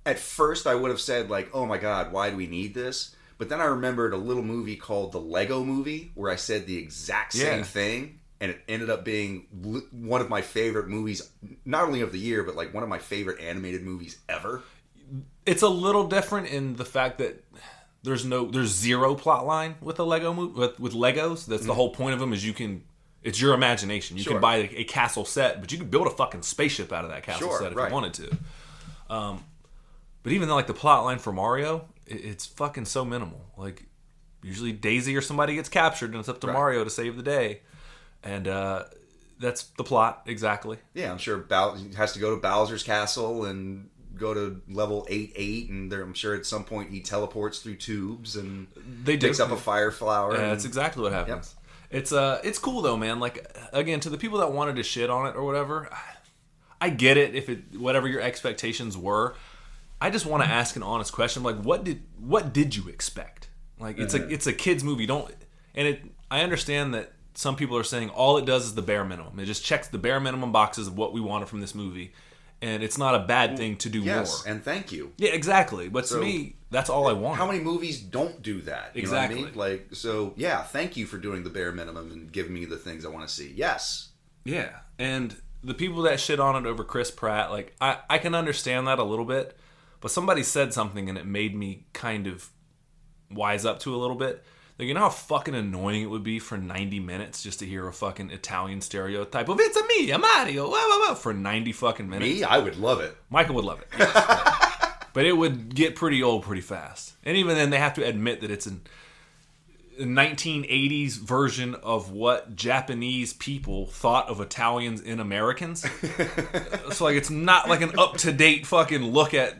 at first I would have said like, oh my god, why do we need this? But then I remembered a little movie called The Lego Movie where I said the exact same thing. And it ended up being one of my favorite movies, not only of the year, but like one of my favorite animated movies ever. It's a little different in the fact that there's zero plot line with the Lego movie, with Legos. That's the whole point of them is it's your imagination. You can buy a castle set, but you can build a fucking spaceship out of that castle set if you wanted to. But even though like the plot line for Mario, it's fucking so minimal. Like, usually Daisy or somebody gets captured and it's up to Mario to save the day. And that's the plot, exactly. Yeah, I'm sure he has to go to Bowser's castle and go to level 8-8, and I'm sure at some point he teleports through tubes and picks up a fire flower. Yeah, that's exactly what happens. Yep. It's cool though, man. Like, again, to the people that wanted to shit on it or whatever, I get it if whatever your expectations were. I just want to ask an honest question, like, what did you expect? Like, it's a kids movie. I understand that some people are saying all it does is the bare minimum. It just checks the bare minimum boxes of what we wanted from this movie. And it's not a bad thing to do more. Yes, and thank you. Yeah, exactly. But to me, that's all I want. How many movies don't do that? You exactly. know what I mean? Like, so, yeah, thank you for doing the bare minimum and giving me the things I want to see. Yes. Yeah. And the people that shit on it over Chris Pratt, like, I can understand that a little bit. But somebody said something and it made me kind of wise up to a little bit. Like, you know how fucking annoying it would be for 90 minutes just to hear a fucking Italian stereotype of, it's a me, a Mario, for 90 fucking minutes? Me? I would love it. Michael would love it. Yes, but it would get pretty old pretty fast. And even then, they have to admit that it's a 1980s version of what Japanese people thought of Italians in Americans. So, like, it's not like an up-to-date fucking look at,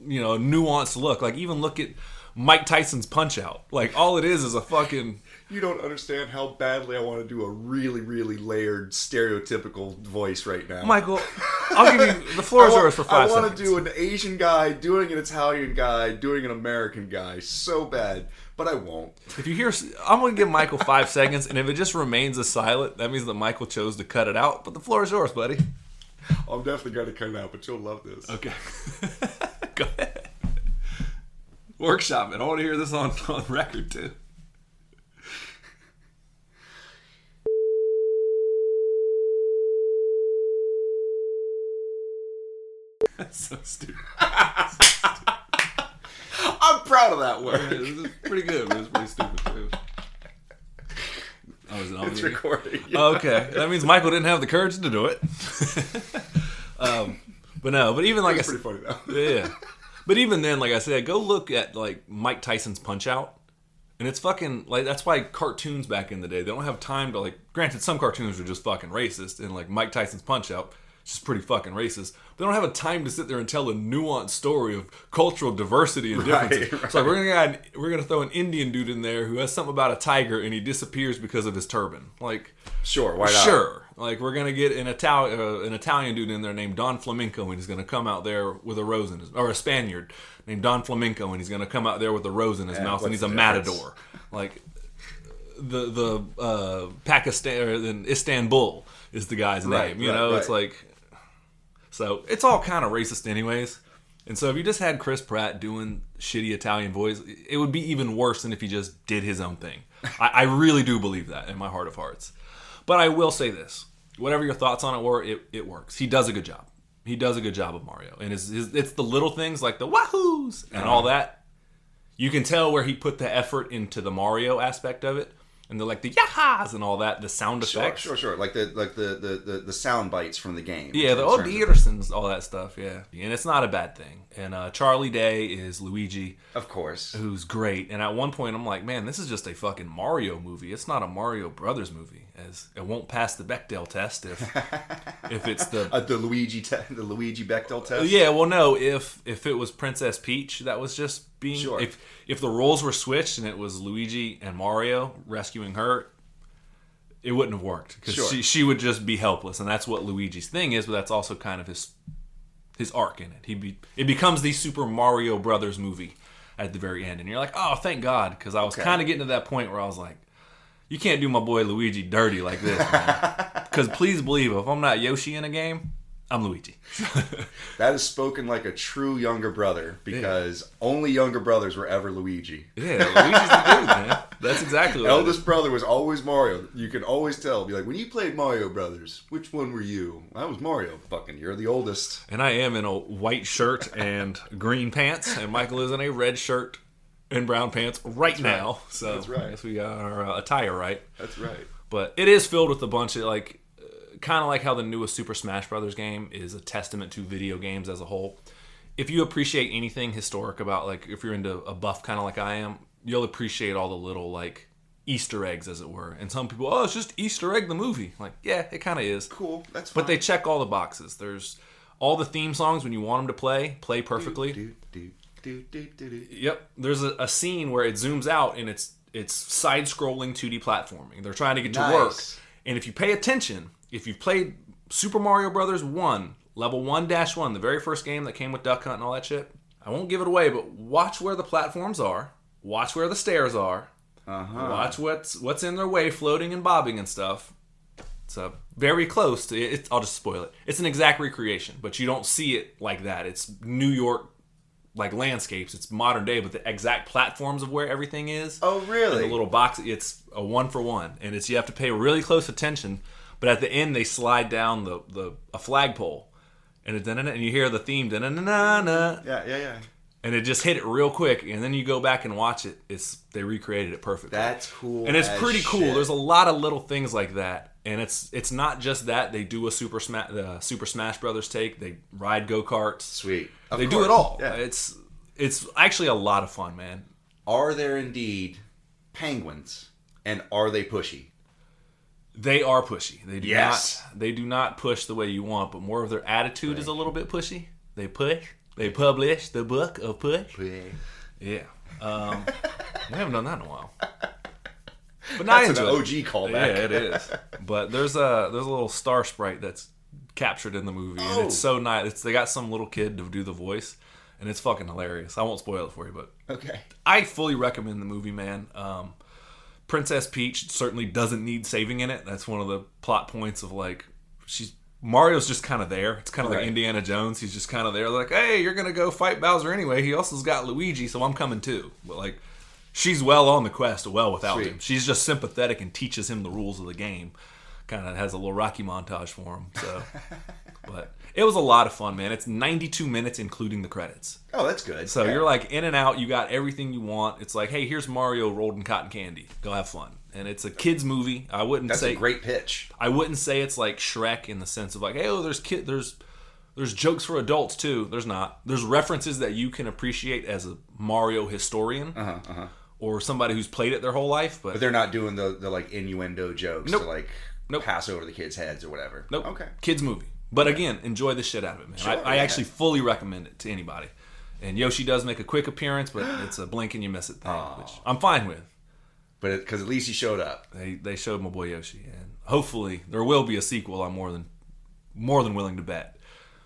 you know, nuanced look. Like, even look at Mike Tyson's Punch-Out. Like, all it is a fucking You don't understand how badly I want to do a really, really layered, stereotypical voice right now. Michael, I'll give you the floor is yours for 5 seconds. I want to do an Asian guy doing an Italian guy doing an American guy so bad, but I won't. If you hear, I'm going to give Michael 5 seconds, and if it just remains a silent, that means that Michael chose to cut it out. But the floor is yours, buddy. I'm definitely going to cut it out, but you'll love this. Okay. Go ahead. Workshop it. I want to hear this on record, too. That's so stupid. I'm proud of that work. Yeah, this is pretty good, but it's pretty stupid, too. Oh, is it on It's me? recording. Yeah. Okay. That means Michael didn't have the courage to do it. But even like It's pretty funny, though. Yeah. But even then, like I said, go look at like Mike Tyson's Punch-Out. And it's fucking, like, that's why cartoons back in the day, they don't have time to, like, granted, some cartoons are just fucking racist, and, like, Mike Tyson's Punch-Out is just pretty fucking racist. They don't have a time to sit there and tell a nuanced story of cultural diversity and differences. Right. So, like, we're gonna throw an Indian dude in there who has something about a tiger, and he disappears because of his turban. Like, sure, why not? Sure. Like, we're gonna get an Italian dude in there named Don Flamenco, and he's gonna come out there with a rose in his, or a Spaniard named Don Flamenco, and he's gonna come out there with a rose in his mouth, and he's a matador. Like, the Pakistan or Istanbul is the guy's name. You know, it's like, so it's all kind of racist, anyways. And so if you just had Chris Pratt doing shitty Italian voice, it would be even worse than if he just did his own thing. I really do believe that in my heart of hearts. But I will say this: whatever your thoughts on it were, it works. He does a good job. He does a good job of Mario, and it's the little things like the wahoos and all that. You can tell where he put the effort into the Mario aspect of it, and the yahas and all that, the sound effects. Sure. Like the sound bites from the game. Yeah, the Deersons, all that stuff. Yeah, and it's not a bad thing. And Charlie Day is Luigi, of course, who's great. And at one point, I'm like, man, this is just a fucking Mario movie. It's not a Mario Brothers movie, as it won't pass the Bechdel test if it's the Luigi Bechdel test. Yeah, well, no, if it was Princess Peach, that was just being sure. If the roles were switched and it was Luigi and Mario rescuing her, it wouldn't have worked because she would just be helpless, and that's what Luigi's thing is. But that's also kind of his arc in it. It becomes the Super Mario Brothers movie at the very end, and you're like, oh, thank God, because I was kind of getting to that point where I was like, you can't do my boy Luigi dirty like this, man. Because please believe, if I'm not Yoshi in a game, I'm Luigi. That is spoken like a true younger brother, because only younger brothers were ever Luigi. Yeah, Luigi's the dude, man. That's exactly what Eldest brother was always Mario. You can always tell. Be like, when you played Mario Brothers, which one were you? I was Mario. Fucking, you're the oldest. And I am in a white shirt and green pants, and Michael is in a red shirt and brown pants now. Right. So that's right. I guess we got our attire right. That's right. But it is filled with a bunch of, like, kind of like how the newest Super Smash Brothers game is a testament to video games as a whole. If you appreciate anything historic about, like, if you're into a buff kind of like I am, you'll appreciate all the little, like, Easter eggs, as it were. And some people, it's just Easter egg the movie. Like, yeah, it kind of is. Cool, that's fine. But they check all the boxes. There's all the theme songs when you want them to play perfectly. Yep. There's a scene where it zooms out and it's side-scrolling 2D platforming. They're trying to get to work. And if you pay attention, if you've played Super Mario Brothers 1, Level 1-1, the very first game that came with Duck Hunt and all that shit, I won't give it away, but watch where the platforms are. Watch where the stairs are. Watch what's in their way, floating and bobbing and stuff. It's very close to it. I'll just spoil it. It's an exact recreation, but you don't see it like that. It's New York, like, landscapes. It's modern day, but the exact platforms of where everything is. Oh, really? And the little box. It's a 1-for-1, and you have to pay really close attention. But at the end, they slide down a flagpole, and you hear the theme. Yeah. And it just hit it real quick, and then you go back and watch it. They recreated it perfectly. That's cool. And it's pretty cool. There's a lot of little things like that, and it's not just that. They do a Super Smash Brothers take. They ride go-karts. Sweet. They do it all. Yeah. It's actually a lot of fun, man. Are there indeed penguins, and are they pushy? They are pushy. They do not push the way you want, but more of their attitude is a little bit pushy. They push. They publish the book of push. Yeah. We haven't done that in a while. But I That's an enjoy OG callback. Yeah, it is. But there's a little star sprite that's captured in the movie, and it's so nice. They got some little kid to do the voice, and it's fucking hilarious. I won't spoil it for you, but Okay. I fully recommend the movie, man. Princess Peach certainly doesn't need saving in it. That's one of the plot points of like Mario's just kind of there. It's kind of like Indiana Jones. He's just kind of there. Like, hey, you're gonna go fight Bowser anyway. He also's got Luigi, so I'm coming too. But like, she's well on the quest, well without him. She's just sympathetic and teaches him the rules of the game. Kind of has a little Rocky montage for him. So, but it was a lot of fun, man. It's 92 minutes including the credits. Oh, that's good. So you're like in and out. You got everything you want. It's like, hey, here's Mario rolled in cotton candy. Go have fun. And it's a kids movie. I wouldn't say that's a great pitch. I wouldn't say it's like Shrek in the sense of like, hey, there's jokes for adults too. There's not. There's references that you can appreciate as a Mario historian or somebody who's played it their whole life. But they're not doing the like innuendo jokes Nope. to like pass over the kids' heads or whatever. Nope. Okay. Kids movie. But again, enjoy the shit out of it, man. Sure, I actually fully recommend it to anybody. And Yoshi does make a quick appearance, but it's a blink and you miss it thing, which I'm fine with. But because at least he showed up. They showed my boy Yoshi, and hopefully there will be a sequel. I'm more than willing to bet.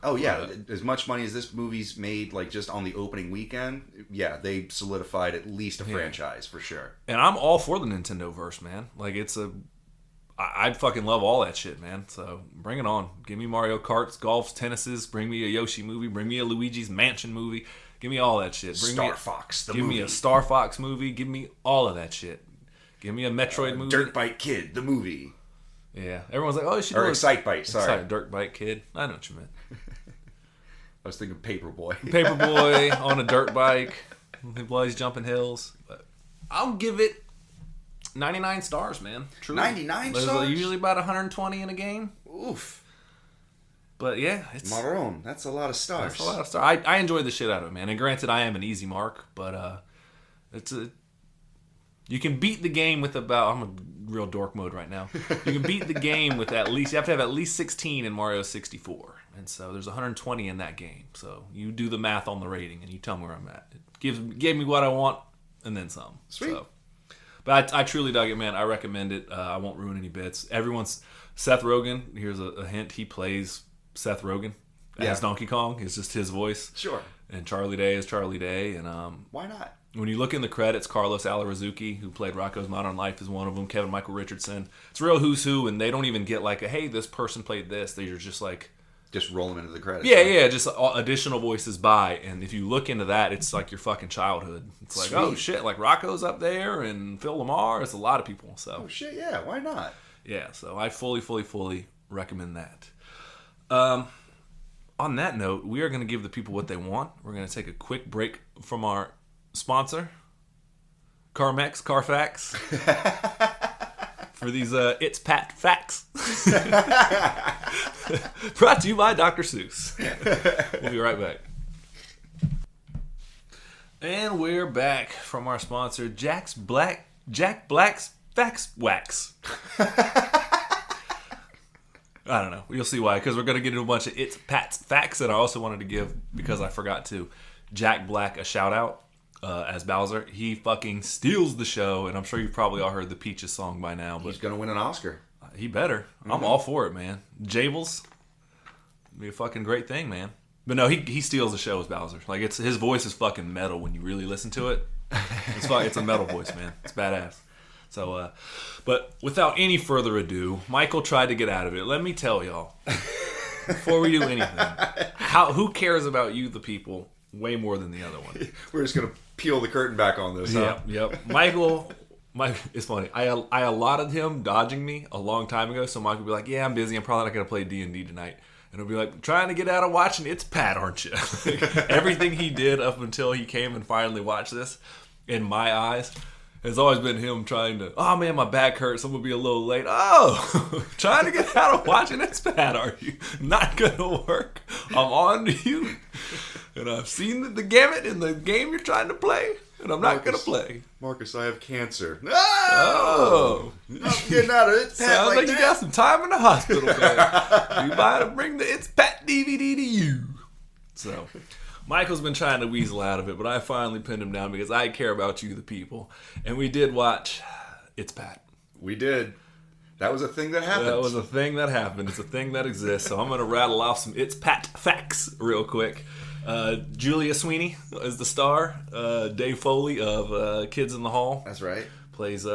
Oh yeah, as much money as this movie's made, like just on the opening weekend, yeah, they solidified at least a franchise for sure. And I'm all for the Nintendo verse, man. Like I'd fucking love all that shit, man. So bring it on. Give me Mario Karts, golfs, tennises. Bring me a Yoshi movie. Bring me a Luigi's Mansion movie. Give me all that shit. Star Fox, the movie. Give me a Star Fox movie. Give me all of that shit. Give me a Metroid movie. Dirt Bike Kid, the movie. Yeah, everyone's like, oh, you should do Excite Bike. Sorry, Dirt Bike Kid. I know what you meant. I was thinking Paperboy. Paperboy on a dirt bike. While he's jumping hills. But I'll give it 99 stars, man. Truly. 99 There's stars? usually about 120 in a game. Oof. But yeah, it's Maroon. That's a lot of stars. That's a lot of stars. I enjoyed the shit out of it, man. And granted, I am an easy mark, but you can beat the game with about. I'm a real dork mode right now. You can beat the game with at least. You have to have at least 16 in Mario 64, and so there's 120 in that game. So you do the math on the rating, and you tell me where I'm at. It gave me what I want, and then some. Sweet. So, but I truly dug it, man. I recommend it. I won't ruin any bits. Seth Rogen. Here's a hint. He plays Seth Rogen as Donkey Kong. It's just his voice. Sure. And Charlie Day is Charlie Day, and why not? When you look in the credits, Carlos Alarizuki, who played Rocko's Modern Life, is one of them. Kevin Michael Richardson. It's real who's who, and they don't even get like hey, this person played this. They're just like just roll them into the credits. Yeah, just additional voices by. And if you look into that, it's like your fucking childhood. It's like, oh shit, like Rocco's up there and Phil Lamar. It's a lot of people. So oh shit, yeah, why not? Yeah, so I fully recommend that. On that note, we are going to give the people what they want. We're going to take a quick break from our sponsor, Carfax, for these It's Pat Facts. Brought to you by Dr. Seuss. We'll be right back. And we're back from our sponsor, Jack Black's Fax Wax. I don't know. You'll see why, because we're going to get into a bunch of It's Pat's Facts that I also wanted to give, because I forgot to, Jack Black a shout out as Bowser. He fucking steals the show, and I'm sure you've probably all heard the Peaches song by now. But he's going to win an Oscar. He better. Mm-hmm. I'm all for it, man. Jables, be a fucking great thing, man. But no, he steals the show as Bowser. Like his voice is fucking metal when you really listen to it. It's a metal voice, man. It's badass. So, but without any further ado, Michael tried to get out of it. Let me tell y'all, before we do anything, who cares about you, the people, way more than the other one? We're just gonna peel the curtain back on this. Yep. Michael, it's funny. I allotted him dodging me a long time ago, so Michael would be like, "Yeah, I'm busy. I'm probably not gonna play D&D tonight." And he'll be like, "Trying to get out of watching It's Pat, aren't you?" Everything he did up until he came and finally watched this, in my eyes, has always been him trying to, oh man, my back hurts, I'm going to be a little late. Oh, trying to get out of watching It's Pat, are you? Not going to work. I'm on to you. And I've seen the gamut in the game you're trying to play, and I'm not going to play. Marcus, I have cancer. Oh! I'm getting out of It's Pat. Sounds like you got some time in the hospital, man. You might have bring the It's Pat DVD to you. So... Michael's been trying to weasel out of it, but I finally pinned him down because I care about you, the people. And we did watch It's Pat. We did. That was a thing that happened. That was a thing that happened. It's a thing that exists. So I'm going to rattle off some It's Pat facts real quick. Julia Sweeney is the star. Dave Foley of Kids in the Hall. That's right. Plays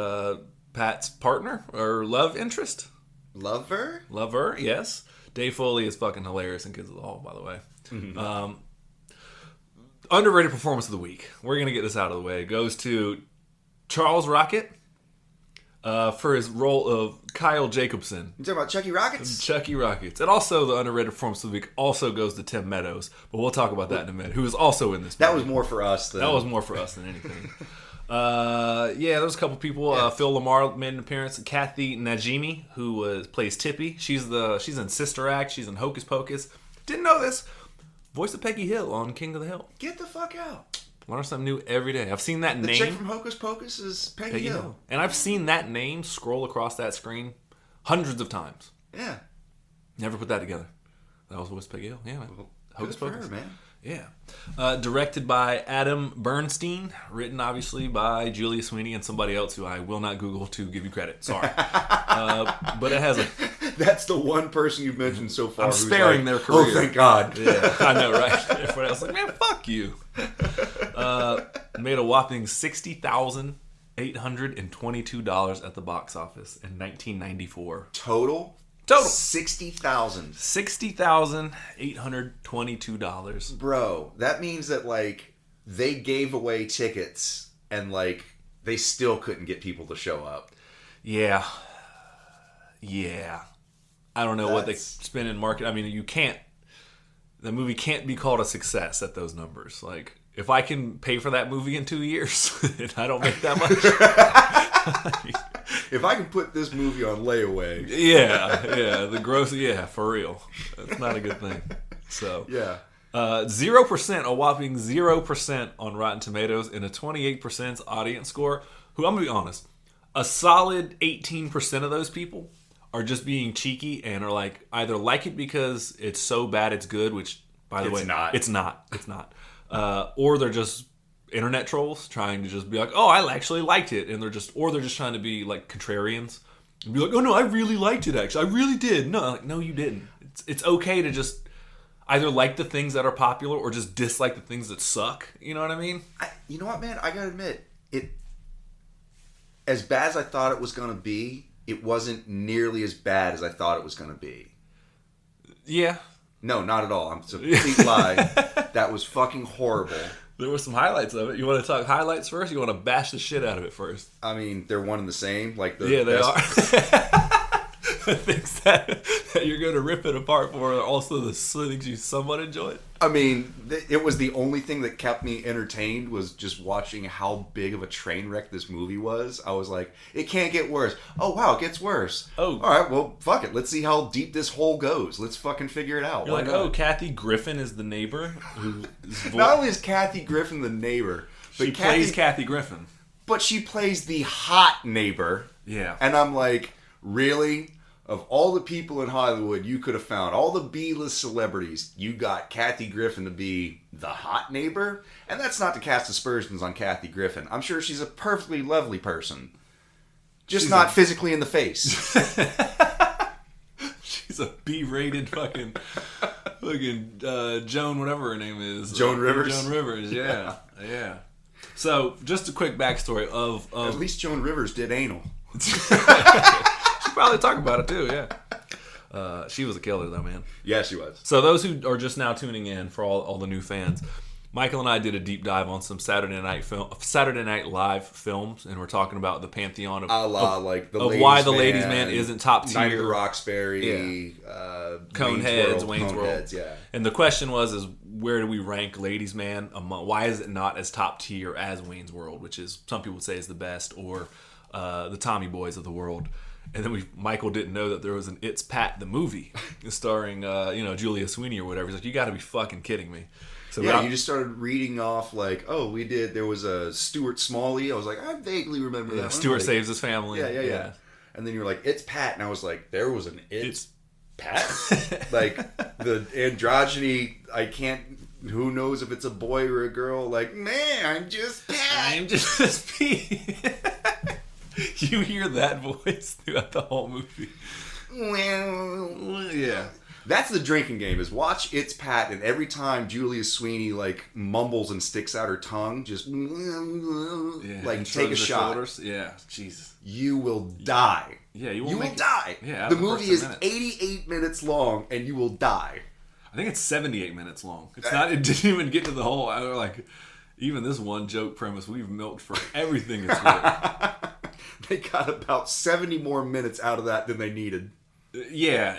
Pat's partner or love interest. Lover, yes. Dave Foley is fucking hilarious in Kids in the Hall, by the way. Mm-hmm. Underrated performance of the week. We're going to get this out of the way. It goes to Charles Rocket. For his role of Kyle Jacobson. You talking about Chucky Rockets? Chucky Rockets. And also the underrated performance of the week also goes to Tim Meadows. But we'll talk about that in a minute. Who is also in this movie. That was more for us than... That was more for us than anything. There was a couple people. Yeah. Phil Lamar made an appearance. Kathy Najimy, who plays Tippy. She's in Sister Act. She's in Hocus Pocus. Didn't know this. Voice of Peggy Hill on King of the Hill. Get the fuck out. Learn something new every day. I've seen that name. The chick from Hocus Pocus is Peggy Hill. And I've seen that name scroll across that screen hundreds of times. Yeah. Never put that together. That was Peggy Hill. Yeah, man. Well, Hocus good for Pocus. her, man. Yeah. Directed by Adam Bernstein. Written, obviously, by Julia Sweeney and somebody else who I will not Google to give you credit. Sorry. But it has a... That's the one person you've mentioned so far. I'm sparing their career. Oh, thank God. Yeah, I know, right? Everybody else is like, man, fuck you. Made a whopping $60,822 at the box office in 1994. Total? 60,000. $60,822. Bro, that means that, like, they gave away tickets and, like, they still couldn't get people to show up. Yeah. I don't know what they spend in market. I mean, the movie can't be called a success at those numbers. Like, if I can pay for that movie in 2 years and I don't make that much. If I can put this movie on layaway. Yeah, the gross, for real. That's not a good thing. So, yeah. 0%, a whopping 0% on Rotten Tomatoes and a 28% audience score, who, I'm going to be honest, a solid 18% of those people are just being cheeky and are like, either like it because it's so bad it's good, which, by the way, it's not. Or they're just internet trolls trying to just be like, oh, I actually liked it, and they're just trying to be like contrarians and be like, oh no, I really liked it actually, I really did. No, you didn't. It's okay to just either like the things that are popular or just dislike the things that suck. You know what I mean? You know what, man? I gotta admit, as bad as I thought it was gonna be, it wasn't nearly as bad as I thought it was going to be. Yeah. No, not at all. It's a complete lie. That was fucking horrible. There were some highlights of it. You want to talk highlights first? You want to bash the shit out of it first? I mean, they're one and the same. Like they are. The things that you're going to rip it apart for are also the things you somewhat enjoyed. I mean, it was the only thing that kept me entertained was just watching how big of a train wreck this movie was. I was like, it can't get worse. Oh, wow, it gets worse. Oh. All right, well, fuck it. Let's see how deep this hole goes. Let's fucking figure it out. You're like, oh, Kathy Griffin is the neighbor. Not only is Kathy Griffin the neighbor, but she plays Kathy Griffin. But she plays the hot neighbor. Yeah. And I'm like, really? Of all the people in Hollywood you could have found, all the B-list celebrities, you got Kathy Griffin to be the hot neighbor? And that's not to cast aspersions on Kathy Griffin. I'm sure she's a perfectly lovely person. Just not physically in the face. She's a B-rated fucking Joan, whatever her name is. Joan Rivers? Joan Rivers, yeah. So, just a quick backstory of... At least Joan Rivers did anal. Probably talk about it too, yeah. She was a killer though, man. Yeah, she was. So those who are just now tuning in, for all the new fans, Michael and I did a deep dive on some Saturday Night Live films, and we're talking about the pantheon of why the Ladies Man isn't top tier. Night at the Roxbury, Coneheads, Wayne's World. Yeah. And the question was, where do we rank Ladies Man? Why is it not as top tier as Wayne's World, which is some people would say is the best, or the Tommy Boys of the world? And then Michael didn't know that there was an It's Pat the movie starring Julia Sweeney or whatever. He's like, you got to be fucking kidding me. So yeah, you just started reading off like, oh, there was a Stuart Smalley. I was like, I vaguely remember that. Stuart Saves His Family. Yeah. And then you were like, It's Pat, and I was like, there was an It's Pat? Like the androgyny, who knows if it's a boy or a girl? Like, man, I'm just Pat. I'm just Pete. You hear that voice throughout the whole movie. Yeah. That's the drinking game, is watch It's Pat, and every time Julia Sweeney, like, mumbles and sticks out her tongue, just, like, take a shot. Shoulders. Yeah, Jesus. You will die. Yeah, you will die. Yeah, the movie is 88 minutes long, and you will die. I think it's 78 minutes long. It's not. It didn't even get to the whole, like, even this one joke premise, we've milked for everything it's worth. They got about 70 more minutes out of that than they needed. Yeah,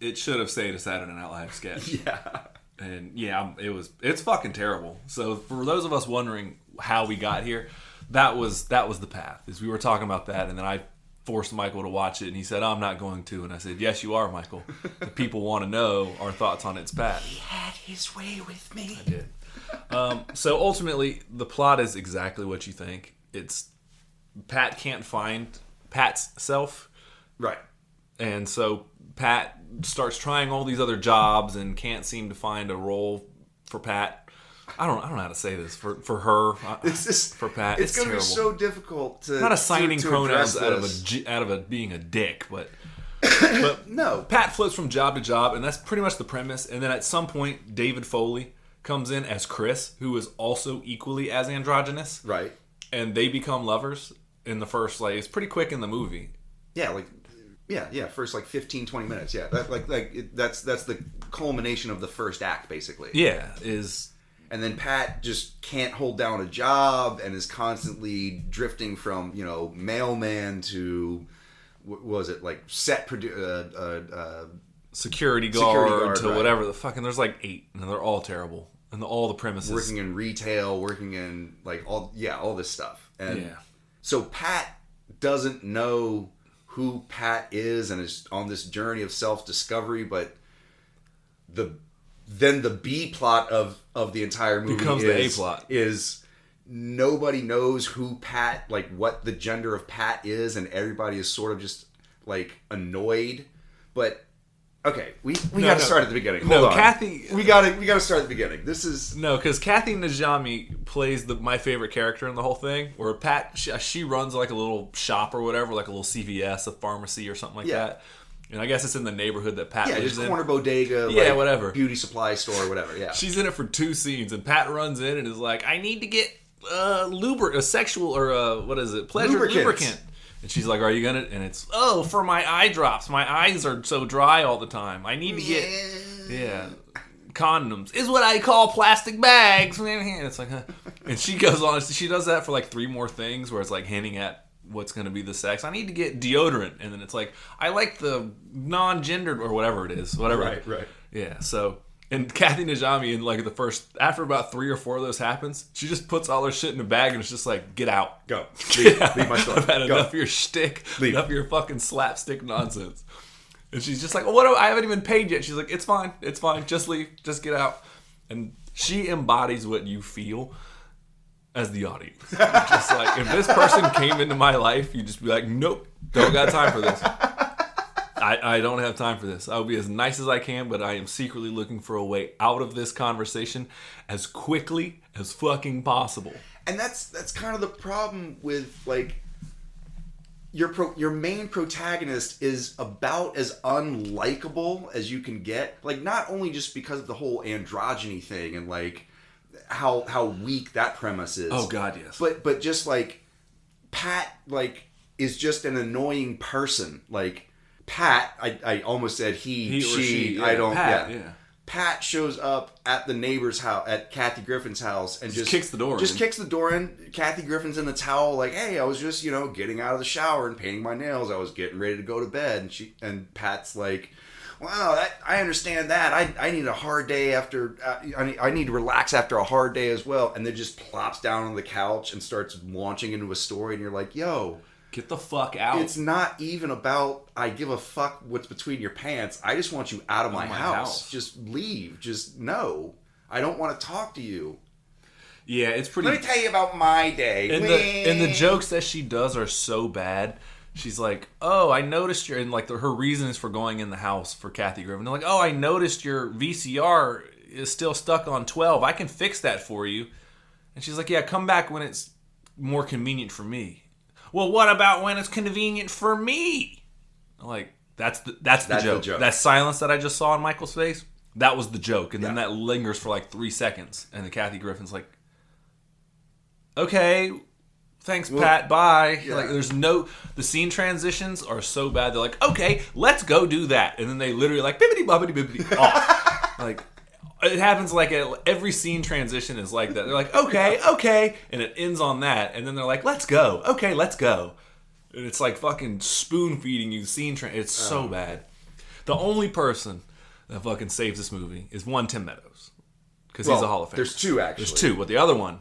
it should have stayed a Saturday Night Live sketch. Yeah. And yeah, it's fucking terrible. So for those of us wondering how we got here, that was the path. Is we were talking about that, and then I forced Michael to watch it, and he said, "I'm not going to," and I said, "Yes, you are, Michael. The people want to know our thoughts on It's Pat." He had his way with me. I did. So ultimately, the plot is exactly what you think. It's Pat can't find Pat's self. Right. And so Pat starts trying all these other jobs and can't seem to find a role for Pat. I don't know how to say this for her. It's just, for Pat. It's going to be so difficult to not assigning to pronouns out of being a dick, but no. Pat flips from job to job, and that's pretty much the premise. And then at some point, David Foley comes in as Chris, who is also equally as androgynous. Right. And they become lovers in the first, like, it's pretty quick in the movie. Yeah, first like 15, 20 minutes. Yeah, that's the culmination of the first act, basically. Yeah, and then Pat just can't hold down a job and is constantly drifting from, mailman to, what was it, like set security guard to whatever the fucking. There's like 8, and they're all terrible, and all the premises. Working in retail, working in like all this stuff, and so Pat doesn't know who Pat is and is on this journey of self-discovery, but then the B plot of the entire movie becomes the A plot. Is nobody knows who Pat, like what the gender of Pat is, and everybody is sort of just like annoyed. But okay, we got to start at the beginning. Hold on. Kathy, we got to start at the beginning. This is because Kathy Najimy plays my favorite character in the whole thing. Where Pat, she runs like a little shop or whatever, like a little CVS, a pharmacy or something like that. And I guess it's in the neighborhood that Pat lives in. Yeah, corner bodega, whatever, beauty supply store, whatever. Yeah, she's in it for 2 scenes, and Pat runs in and is like, "I need to get a sexual or pleasure lubricant." And she's like, "Are you gonna?" And it's, "Oh, for my eye drops. My eyes are so dry all the time. I need to get condoms. Is what I call plastic bags." And it's like, and she goes on. She does that for like 3 more things, where it's like hinting at what's going to be the sex. I need to get deodorant, and then it's like, I like the non-gendered or whatever it is, whatever. Right. Yeah. So, and Kathy Najimy in like after about 3 or 4 of those happens, she just puts all her shit in a bag and it's just like, get out, go, leave my store. I've had enough of your shtick, enough of your fucking slapstick nonsense. And she's just like, well, I haven't even paid yet. She's like, it's fine, just leave, just get out. And she embodies what you feel as the audience. Just like, if this person came into my life, you'd just be like, nope, don't got time for this. I don't have time for this. I'll be as nice as I can, but I am secretly looking for a way out of this conversation as quickly as fucking possible. And that's kind of the problem with, like, your main protagonist is about as unlikable as you can get. Like, not only just because of the whole androgyny thing and, like, how weak that premise is. Oh God, yes. But just like Pat, like, is just an annoying person. Like Pat, I almost said he she. Yeah, I don't. Pat, yeah. Pat shows up at the neighbor's house, at Kathy Griffin's house, and just kicks the door. Just kicks the door in. Kathy Griffin's in the towel, like, "Hey, I was just getting out of the shower and painting my nails. I was getting ready to go to bed." And Pat's like, "Wow, I understand that. I need a hard day after. I need to relax after a hard day as well." And then just plops down on the couch and starts launching into a story. And you're like, "Yo, get the fuck out." It's not even about I give a fuck what's between your pants. I just want you out of my house. Just leave. Just no. I don't want to talk to you. Yeah, it's pretty. Let me tell you about my day. And the jokes that she does are so bad. She's like, "Oh, I noticed your," and like her reasons for going in the house for Kathy Griffin. They're like, "Oh, I noticed your VCR is still stuck on 12. I can fix that for you." And she's like, "Yeah, come back when it's more convenient for me." well, what about when it's convenient for me? I'm like, that's the joke. That silence that I just saw in Michael's face, that was the joke. And then that lingers for like 3 seconds. And then Kathy Griffin's like, okay, thanks, Pat, bye. Yeah. Like, the scene transitions are so bad. They're like, okay, let's go do that. And then they literally like, bibbidi bobbidi bibbidi off. Like, it happens like every scene transition is like that. They're like, okay. And it ends on that. And then they're like, let's go. Okay, let's go. And it's like fucking spoon feeding you scene. It's so bad. The only person that fucking saves this movie is Tim Meadows. Because he's a Hall of Famer. There's 2, actually. There's 2, but the other one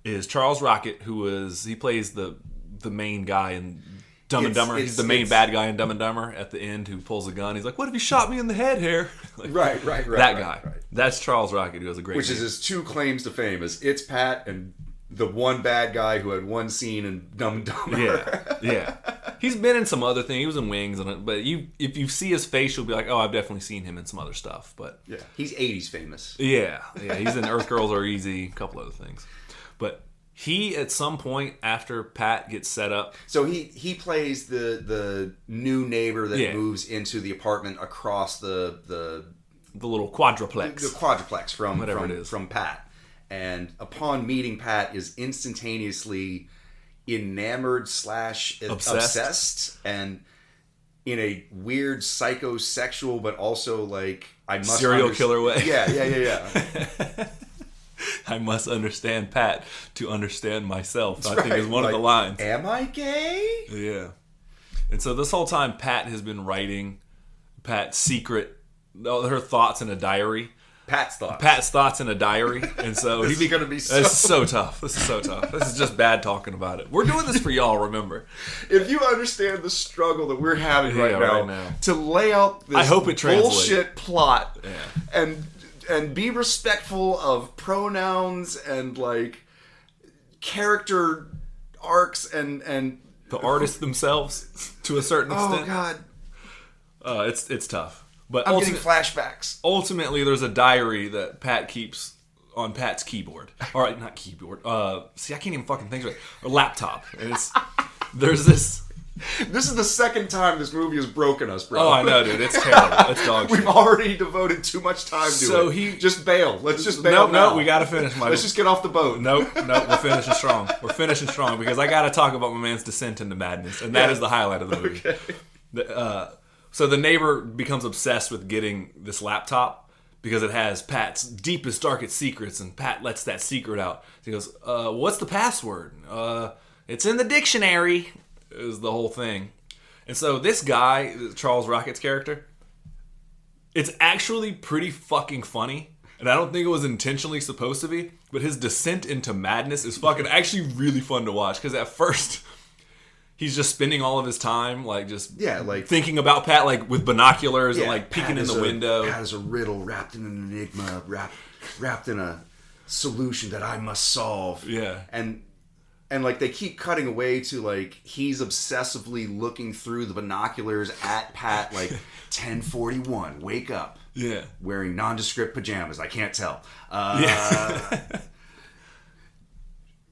is Charles Rocket, he plays the main guy in Dumb and Dumber. He's the main bad guy in Dumb and Dumber at the end who pulls a gun. He's like, what if he shot me in the head here? Like, right. That guy. Right. That's Charles Rocket, who has a great Which name. is his 2 claims to fame, is It's Pat and the one bad guy who had one scene in Dumb and Dumber. Yeah. He's been in some other thing. He was in Wings, but if you see his face, you'll be like, oh, I've definitely seen him in some other stuff. But yeah, he's 80s famous. Yeah. He's in Earth Girls Are Easy, a couple other things. But he, at some point after Pat gets set up, so he plays the new neighbor that moves into the apartment across the little quadruplex, the quadruplex from Pat. And upon meeting Pat, is instantaneously enamored / obsessed, and in a weird psychosexual, but also like serial killer way. Yeah. I must understand Pat to understand myself. That's I think is one of the lines. Am I gay? Yeah. And so this whole time, Pat has been writing Pat's secret, her thoughts in a diary. Pat's thoughts in a diary. And so this is going to be This is so tough. This is just bad talking about it. We're doing this for y'all, remember. If you understand the struggle that we're having right now to lay out this bullshit plot and be respectful of pronouns and like character arcs and the artists themselves to a certain extent. Oh God. It's tough. But I'm getting flashbacks. Ultimately, there's a diary that Pat keeps on Pat's keyboard. All right, not keyboard. See, I can't even fucking think of it. A laptop. And there's this. This is the second time this movie has broken us, bro. Oh, I know, dude. It's terrible. It's dog shit. We've already devoted too much time to it. Just bail. Let's just bail now. No, we got to finish, Michael. Let's just get off the boat. Nope, we're finishing strong. We're finishing strong because I got to talk about my man's descent into madness, and that is the highlight of the movie. Okay. So the neighbor becomes obsessed with getting this laptop because it has Pat's deepest, darkest secrets, and Pat lets that secret out. He goes, what's the password? It's in the dictionary, is the whole thing. And so this guy, Charles Rocket's character, it's actually pretty fucking funny. And I don't think it was intentionally supposed to be, but his descent into madness is fucking actually really fun to watch. Because at first, he's just spending all of his time thinking about Pat, like with binoculars and like peeking in the window. Pat is a riddle wrapped in an enigma, wrapped in a solution that I must solve. Yeah. And like they keep cutting away to like he's obsessively looking through the binoculars at Pat, like 10:41, wake up. Yeah. Wearing nondescript pajamas. I can't tell.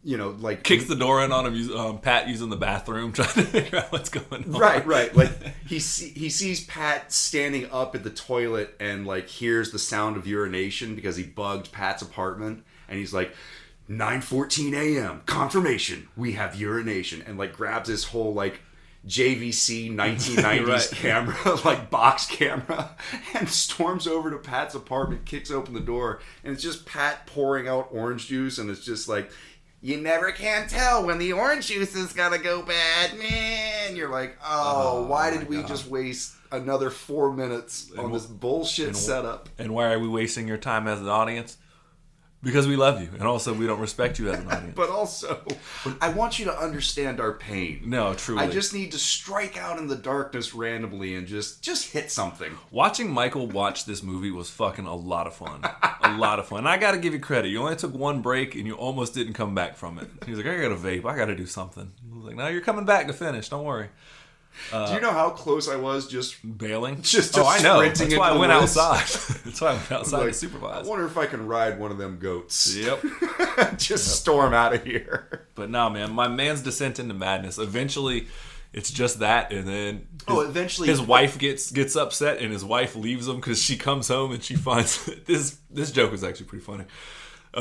You know, like kicks the door in on him. Pat using the bathroom, trying to figure out what's going on. Right. Like he sees Pat standing up at the toilet and like hears the sound of urination because he bugged Pat's apartment, and he's like, 9:14 a.m. confirmation, we have urination, and like grabs his whole like JVC 1990s camera, like box camera, and storms over to Pat's apartment, kicks open the door, and it's just Pat pouring out orange juice, and it's just like, you never can tell when the orange juice is gonna go bad, man. You're like, why did we just waste another 4 minutes on this bullshit setup? And why are we wasting your time as an audience? Because we love you, and also we don't respect you as an audience. But also, I want you to understand our pain. No, truly. I just need to strike out in the darkness randomly and just hit something. Watching Michael watch this movie was fucking a lot of fun. A lot of fun. And I gotta give you credit. You only took one break, and you almost didn't come back from it. He was like, I gotta vape. I gotta do something. I was like, no, you're coming back to finish. Don't worry. Do you know how close I was just bailing? Just I know. sprinting That's why I into went the woods? outside. That's why I went outside to Like, supervise. I wonder if I can ride one of them goats. Yep. Just storm out of here. But no, man, my man's descent into madness. Eventually, it's just that, and then eventually his wife gets upset, and his wife leaves him because she comes home and she finds this joke is actually pretty funny.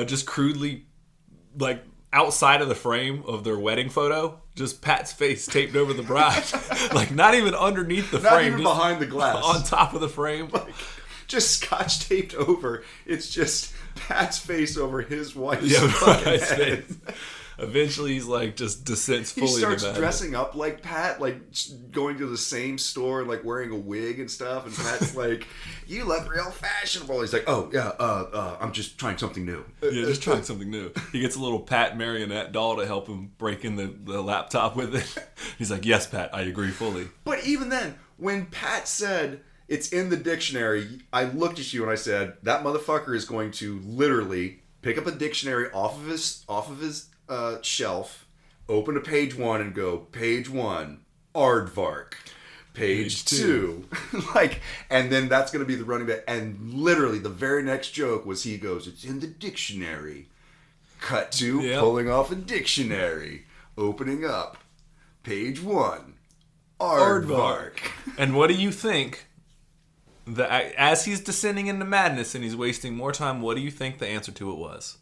Just crudely, like outside of the frame of their wedding photo, just Pat's face taped over the bride, like not even underneath the frame, not even behind the glass, on top of the frame, like just scotch taped over. It's just Pat's face over his wife's fucking head. Face. Eventually, he's like just descends fully. He starts into dressing up like Pat, like going to the same store, like wearing a wig and stuff. And Pat's like, "You look real fashionable." He's like, "Oh yeah, I'm just trying something new." Yeah, just trying something new. He gets a little Pat marionette doll to help him break in the laptop with it. He's like, "Yes, Pat, I agree fully." But even then, when Pat said it's in the dictionary, I looked at you and I said, "That motherfucker is going to literally pick up a dictionary off of his shelf, open to page 1 and go, page 1, aardvark, page 2. Like, and then that's going to be the running back. And literally the very next joke was he goes, it's in the dictionary. Cut to pulling off a dictionary, opening up, page 1, aardvark. And what do you think, as he's descending into madness and he's wasting more time, what do you think the answer to it was?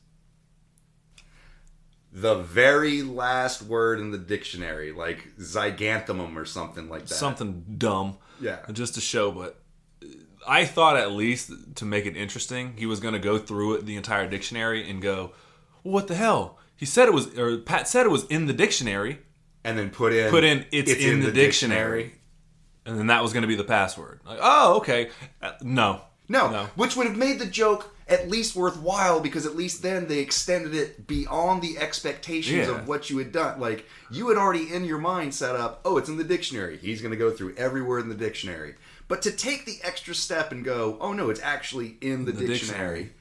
The very last word in the dictionary, like zyganthemum or something like that. Something dumb. Yeah. Just to show, but I thought at least to make it interesting, he was going to go through it, the entire dictionary, and go, well, what the hell? Pat said it was in the dictionary. And then put in it's in the dictionary. And then that was going to be the password. Like, oh, okay. No. Which would have made the joke at least worthwhile, because at least then they extended it beyond the expectations of what you had done. Like, you had already in your mind set up, oh, it's in the dictionary. He's going to go through every word in the dictionary. But to take the extra step and go, oh no, it's actually in the dictionary.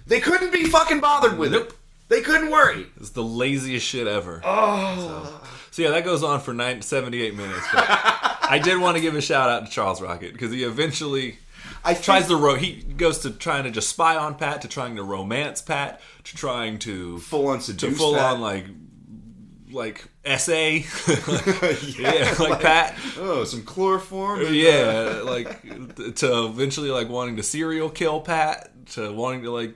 They couldn't be fucking bothered with it. They couldn't worry. It's the laziest shit ever. Oh. So yeah, that goes on for 78 minutes. But I did want to give a shout out to Charles Rocket, because he eventually... he goes to trying to just spy on Pat, to trying to romance Pat, to trying to full on seduce Pat. like essay, like Pat. Oh, some chloroform. Yeah, like to eventually like wanting to serial kill Pat, to wanting to like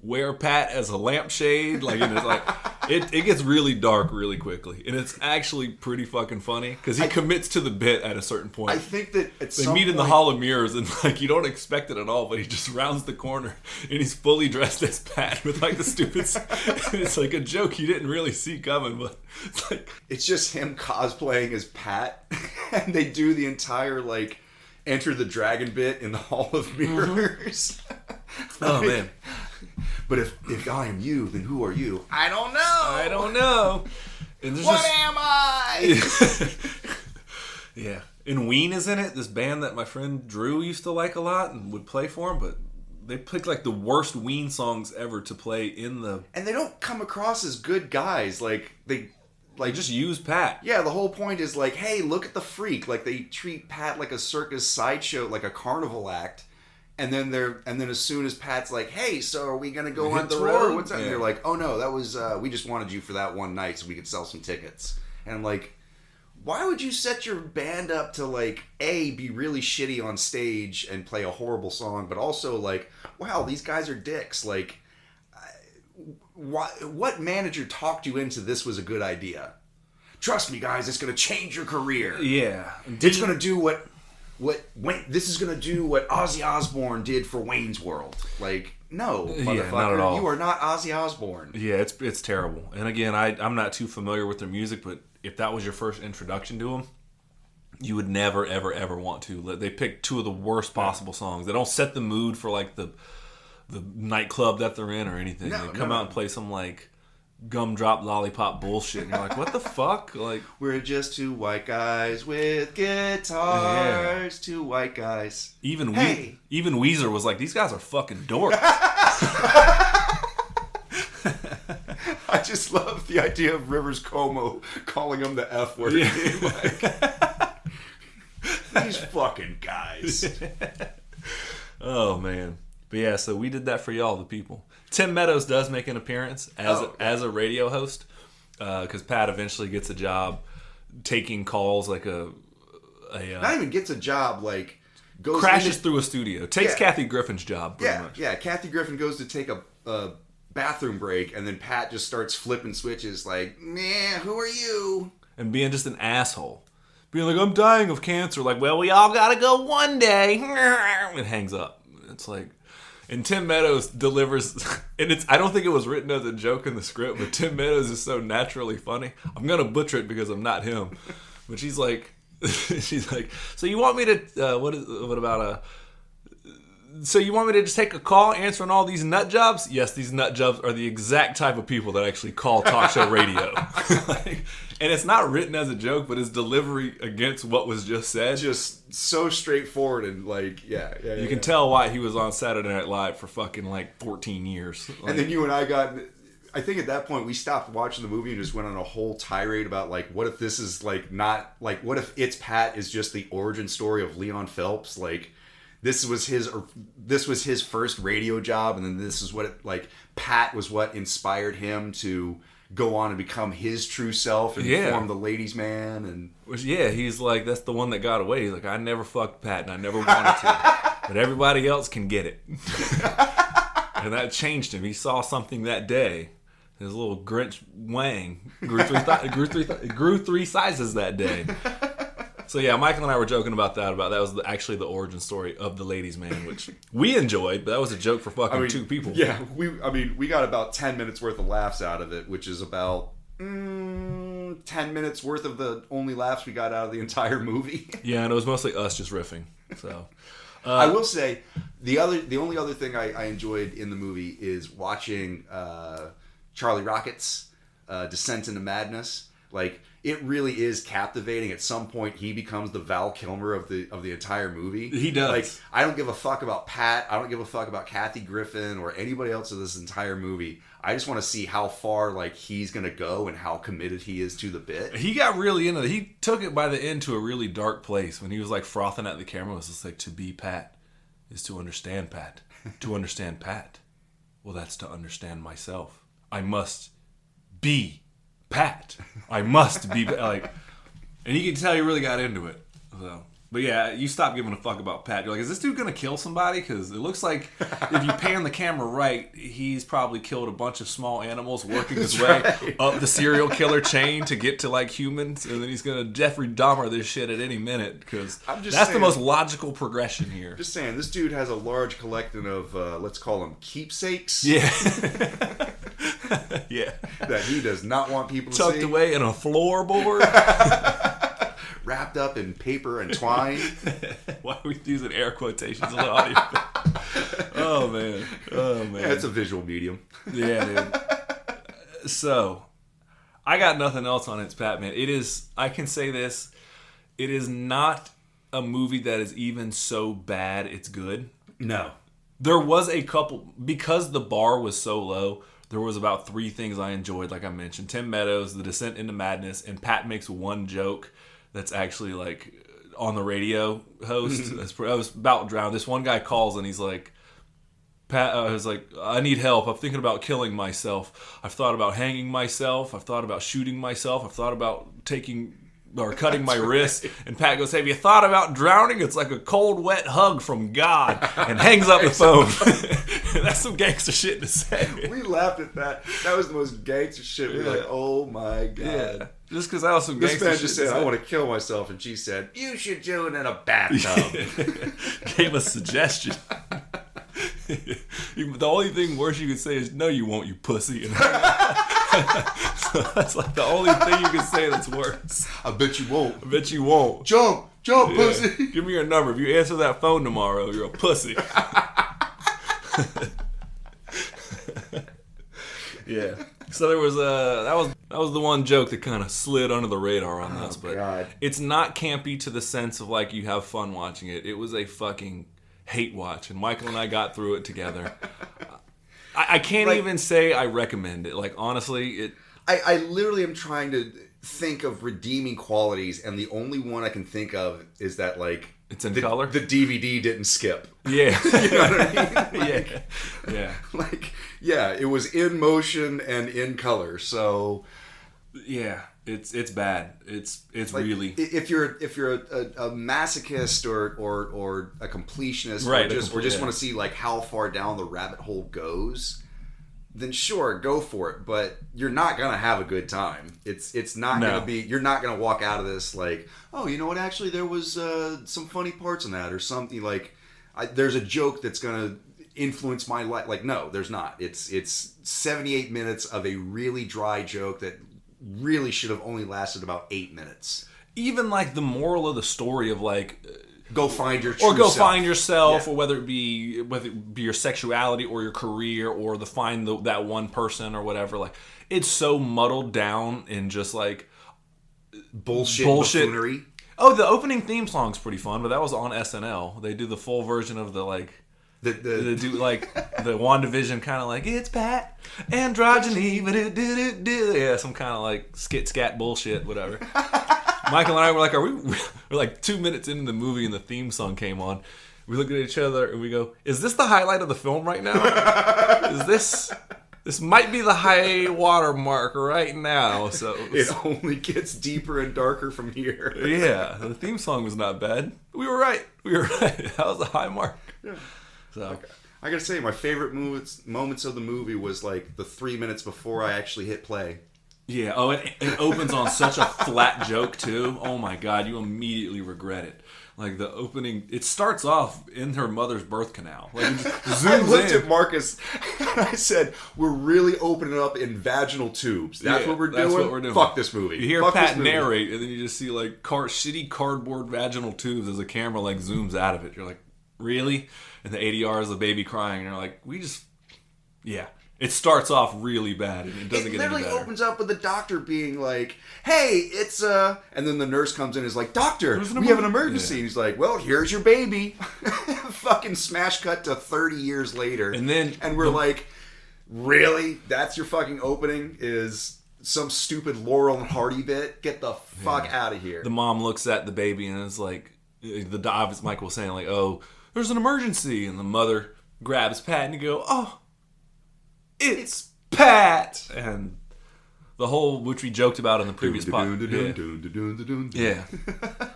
wear Pat as a lampshade. Like, and it's like it gets really dark really quickly, and it's actually pretty fucking funny because he commits to the bit at a certain point. I think that they meet in the Hall of Mirrors, and like you don't expect it at all, but he just rounds the corner and he's fully dressed as Pat with like the stupid. It's like a joke you didn't really see coming, but it's like it's just him cosplaying as Pat, and they do the entire like Enter the Dragon bit in the Hall of Mirrors. Oh man. But if I am you, then who are you? I don't know. And what am I? Yeah. And Ween is in it, this band that my friend Drew used to like a lot and would play for him, but they picked like the worst Ween songs ever to play in the... And they don't come across as good guys. Like, they just use Pat. Yeah, the whole point is like, hey, look at the freak. Like, they treat Pat like a circus sideshow, like a carnival act. And then as soon as Pat's like, hey, so are we gonna go on tour? What's that? Yeah. And they're like, oh no, that was we just wanted you for that one night so we could sell some tickets. And I'm like, why would you set your band up to like be really shitty on stage and play a horrible song, but also like, wow, these guys are dicks. Like, what manager talked you into this was a good idea? Trust me, guys, it's gonna change your career. Yeah, it's gonna do this is gonna do what Ozzy Osbourne did for Wayne's World. Like, no, motherfucker, not at all. You are not Ozzy Osbourne. Yeah, it's terrible. And again, I'm not too familiar with their music, but if that was your first introduction to them, you would never, ever, ever want to. They pick two of the worst possible songs. They don't set the mood for like the nightclub that they're in or anything. They come out and play some like gumdrop lollipop bullshit, and you're like, what the fuck? Like, we're just two white guys with guitars. Two white guys. Even Weezer was like, these guys are fucking dorks. I just love the idea of Rivers Cuomo calling him the F word. Yeah. Like, These fucking guys. Oh, man. But yeah, so we did that for y'all, the people. Tim Meadows does make an appearance as a radio host, because Pat eventually gets a job taking calls, like not even gets a job, like goes crashes through a studio, takes Kathy Griffin's job. Pretty much. Yeah. Kathy Griffin goes to take a bathroom break, and then Pat just starts flipping switches, like, "Nah, who are you?" And being just an asshole, being like, "I'm dying of cancer." Like, well, we all gotta go one day. It hangs up. It's like. And Tim Meadows delivers, and I don't think it was written as a joke in the script, but Tim Meadows is so naturally funny. I'm going to butcher it because I'm not him. But she's like, so you want me to, so you want me to just take a call answering all these nut jobs? Yes, these nut jobs are the exact type of people that actually call talk show radio. And it's not written as a joke, but his delivery against what was just said. Just so straightforward and like, You can tell why he was on Saturday Night Live for fucking like 14 years. Like, and then you and I think at that point we stopped watching the movie and just went on a whole tirade about like, what if this is like not, like what if It's Pat is just the origin story of Leon Phelps? Like this was his first radio job, and then this is what Pat was what inspired him to go on and become his true self and form the ladies' man. And he's like, that's the one that got away. He's like, I never fucked Pat and I never wanted to, but everybody else can get it. And that changed him. He saw something that day. His little Grinch Wang grew three sizes that day. So yeah, Michael and I were joking about that. That was actually the origin story of the ladies' man, which we enjoyed, but that was a joke for fucking two people. Yeah, we got about 10 minutes worth of laughs out of it, which is about 10 minutes worth of the only laughs we got out of the entire movie. Yeah, and it was mostly us just riffing. So I will say the only other thing I enjoyed in the movie is watching Charlie Rocket's descent into madness. Like, it really is captivating. At some point, he becomes the Val Kilmer of the entire movie. He does. Like, I don't give a fuck about Pat. I don't give a fuck about Kathy Griffin or anybody else in this entire movie. I just want to see how far he's gonna go and how committed he is to the bit. He got really into it. He took it by the end to a really dark place when he was like frothing at the camera. It was just like, to be Pat is to understand Pat. To understand Pat, well, that's to understand myself. I must be Pat. I must be like, and you can tell he really got into it. So, but yeah, you stop giving a fuck about Pat. You're like, is this dude gonna kill somebody? Because it looks like if you pan the camera right, he's probably killed a bunch of small animals working his way up the serial killer chain to get to like humans, and then he's gonna Jeffrey Dahmer this shit at any minute. Because that's the most logical progression here. Just saying, this dude has a large collection of let's call them keepsakes. Yeah. Yeah. That he does not want people to see. Tucked away in a floorboard. Wrapped up in paper and twine. Why are we using air quotations in the audio? Oh, man. Yeah, it's a visual medium. Yeah, dude. So, I got nothing else on It's Pat, man. It is, I can say this, it is not a movie that is even so bad it's good. No. There was a couple, because the bar was so low, there was about 3 things I enjoyed, like I mentioned. Tim Meadows, the descent into madness, and Pat makes one joke that's actually like on the radio host. I was about drowned. This one guy calls and he's like, Pat, I was like, I need help. I'm thinking about killing myself. I've thought about hanging myself. I've thought about shooting myself. I've thought about cutting my wrist. And Pat goes, have you thought about drowning? It's like a cold, wet hug from God. And hangs up the phone. That's some gangster shit to say. We laughed at that. That was the most gangster shit. We were like, oh my God. Yeah. Just because I was some gangster shit. This man just said, I want to kill myself. And she said, you should do it in a bathtub. Gave a suggestion. The only thing worse you could say is, no, you won't, you pussy. So that's like the only thing you can say that's worse. I bet you won't. I bet you won't. Jump, pussy. Give me your number. If you answer that phone tomorrow, you're a pussy. Yeah. So there was that was the one joke that kind of slid under the radar on this, but God. It's not campy to the sense of like you have fun watching it. It was a fucking hate watch, and Michael and I got through it together. I can't even say I recommend it. Like, honestly, I literally am trying to think of redeeming qualities, and the only one I can think of is that like it's in color. The DVD didn't skip. Yeah, you know what I mean? Like, yeah. Like, yeah, it was in motion and in color. So, yeah, it's bad. It's like, really. If you're a masochist or a completionist, right, or just want to see like how far down the rabbit hole goes, then sure, go for it. But you're not gonna have a good time. It's not gonna be. You're not gonna walk out of this like, oh, you know what? Actually, there was some funny parts in that, or something like. There's a joke that's gonna influence my life. Like, no, there's not. It's 78 minutes of a really dry joke that really should have only lasted about 8 minutes. Even like the moral of the story of like. Go find your true or go self. find yourself, Yeah. or whether it be your sexuality or your career or that one person or whatever. Like, it's so muddled down in just like bullshit. Buffoonery. Oh, the opening theme song's pretty fun, but that was on SNL. They do the full version of the like. They do like the WandaVision kind of like it's Pat androgyny, yeah, some kind of like scat bullshit, whatever. Michael and I were like, we're like 2 minutes into the movie and the theme song came on. We look at each other and we go, is this the highlight of the film right now? Is this might be the high water mark right now. So it only gets deeper and darker from here. Yeah, the theme song was not bad. We were right. That was a high mark. Yeah. So okay. I gotta say, my favorite moments of the movie was like the 3 minutes before I actually hit play. Yeah. Oh, it opens on such a flat joke too. Oh my god, you immediately regret it. Like the opening, it starts off in her mother's birth canal. Like it zooms I looked in. at Marcus and I said, "We're really opening up in vaginal tubes. That's what we're doing. That's what we're doing. Fuck this movie." You hear Fuck Pat narrate, and then you just see like shitty cardboard vaginal tubes as the camera like zooms out of it. You're like, really? And the ADR is a baby crying, and you're like, yeah. It starts off really bad, and it doesn't get any better. It literally opens up with the doctor being like, "Hey, it's and then the nurse comes in and is like, "Doctor, we have an emergency." Yeah. And he's like, "Well, here's your baby." Fucking smash cut to 30 years later, and we're like, "Really? That's your fucking opening? Is some stupid Laurel and Hardy bit? Get the fuck out of here." The mom looks at the baby and is like, as Michael was saying, like, "Oh, there's an emergency," and the mother grabs Pat and you go, "Oh, it's Pat," and the whole, which we joked about in the previous podcast. Yeah,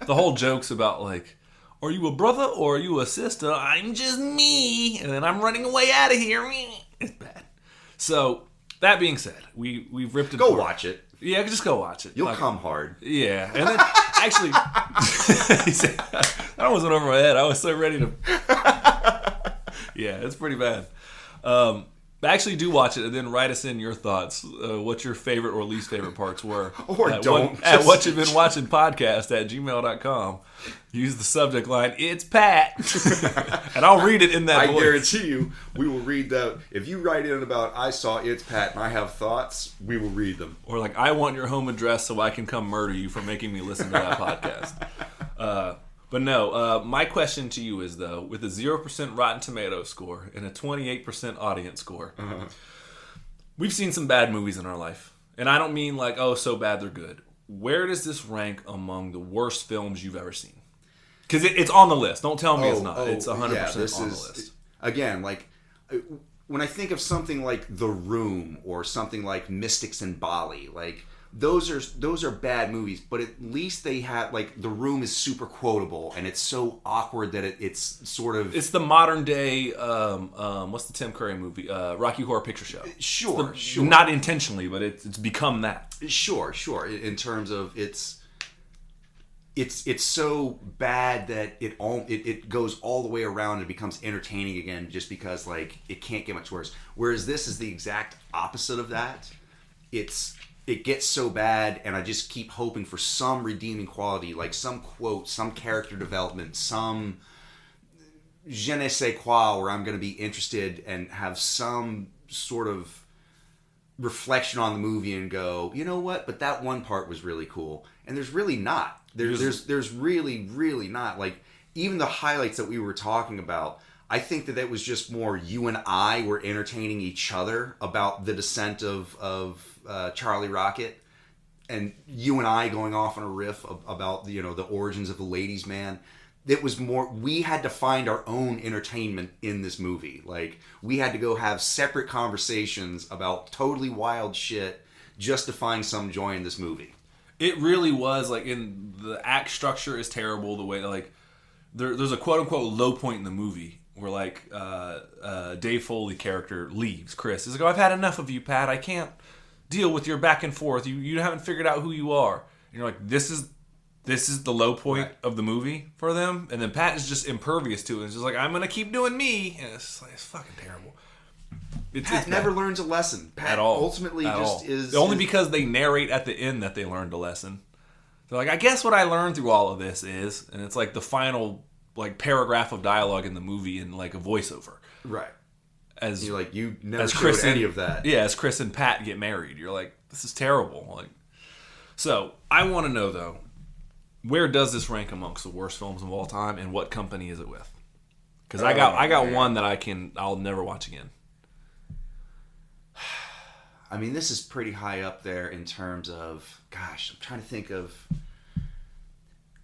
the whole joke's about like, are you a brother or are you a sister? I'm just me, and then I'm running away out of here. It's bad. So that being said, we've ripped it. Go watch it. Yeah, just go watch it. You'll come hard. Yeah, and then actually, that wasn't over my head. I was so ready to. Yeah, it's pretty bad. Actually, do watch it and then write us in your thoughts. What your favorite or least favorite parts were. Or don't. At what you've been watching podcast at gmail.com. Use the subject line, "It's Pat." And I'll read it in that voice. I guarantee you, we will read that. If you write in about, "I saw It's Pat and I have thoughts," we will read them. Or like, "I want your home address so I can come murder you for making me listen to that podcast." But no, my question to you is, though, with a 0% Rotten Tomato score and a 28% audience score, we've seen some bad movies in our life. And I don't mean like, oh, so bad they're good. Where does this rank among the worst films you've ever seen? Because it's on the list. Don't tell me it's not. It's 100% on the list. Again, like, when I think of something like The Room or something like Mystics in Bali, like, those are bad movies, but at least they have, like, The Room is super quotable and it's so awkward that it's sort of, it's the modern day what's the Tim Curry movie, Rocky Horror Picture Show. Sure. Not intentionally, but it's become that. Sure. In terms of it's so bad that it goes all the way around and becomes entertaining again, just because like it can't get much worse. Whereas this is the exact opposite of that. It gets so bad, and I just keep hoping for some redeeming quality, like some quote, some character development, some je ne sais quoi, where I'm going to be interested and have some sort of reflection on the movie and go, you know what? But that one part was really cool, and there's really not. There's really, really not. Like, even the highlights that we were talking about, I think that was just more you and I were entertaining each other about the descent of Charlie Rocket, and you and I going off on a riff about the origins of the ladies' man. It was more, we had to find our own entertainment in this movie. Like, we had to go have separate conversations about totally wild shit just to find some joy in this movie. It really was, like, in the act structure is terrible. The way, like, there's a quote-unquote low point in the movie where, like, Dave Foley character leaves. Chris is like, I've had enough of you, Pat. I can't deal with your back and forth. You haven't figured out who you are. And you're like, this is the low point of the movie for them. And then Pat is just impervious to it. It's just like, I'm going to keep doing me. And it's fucking terrible. Pat never learns a lesson. Pat at all. Ultimately at just all. is... Only because they narrate at the end that they learned a lesson. They're like, I guess what I learned through all of this is... And it's like the final like paragraph of dialogue in the movie in like a voiceover. Right. As you're like, you never showed any of that. Yeah, as Chris and Pat get married. You're like, this is terrible. Like, so, I want to know, though, where does this rank amongst the worst films of all time, and what company is it with? Because I got one that I'll never watch again. I mean, this is pretty high up there in terms of, gosh, I'm trying to think of,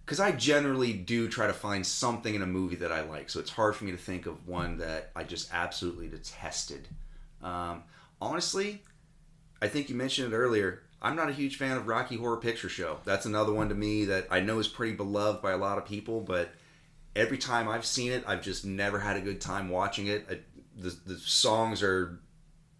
because I generally do try to find something in a movie that I like, so it's hard for me to think of one that I just absolutely detested. Honestly, I think you mentioned it earlier, I'm not a huge fan of Rocky Horror Picture Show. That's another one to me that I know is pretty beloved by a lot of people, but every time I've seen it, I've just never had a good time watching it. The songs are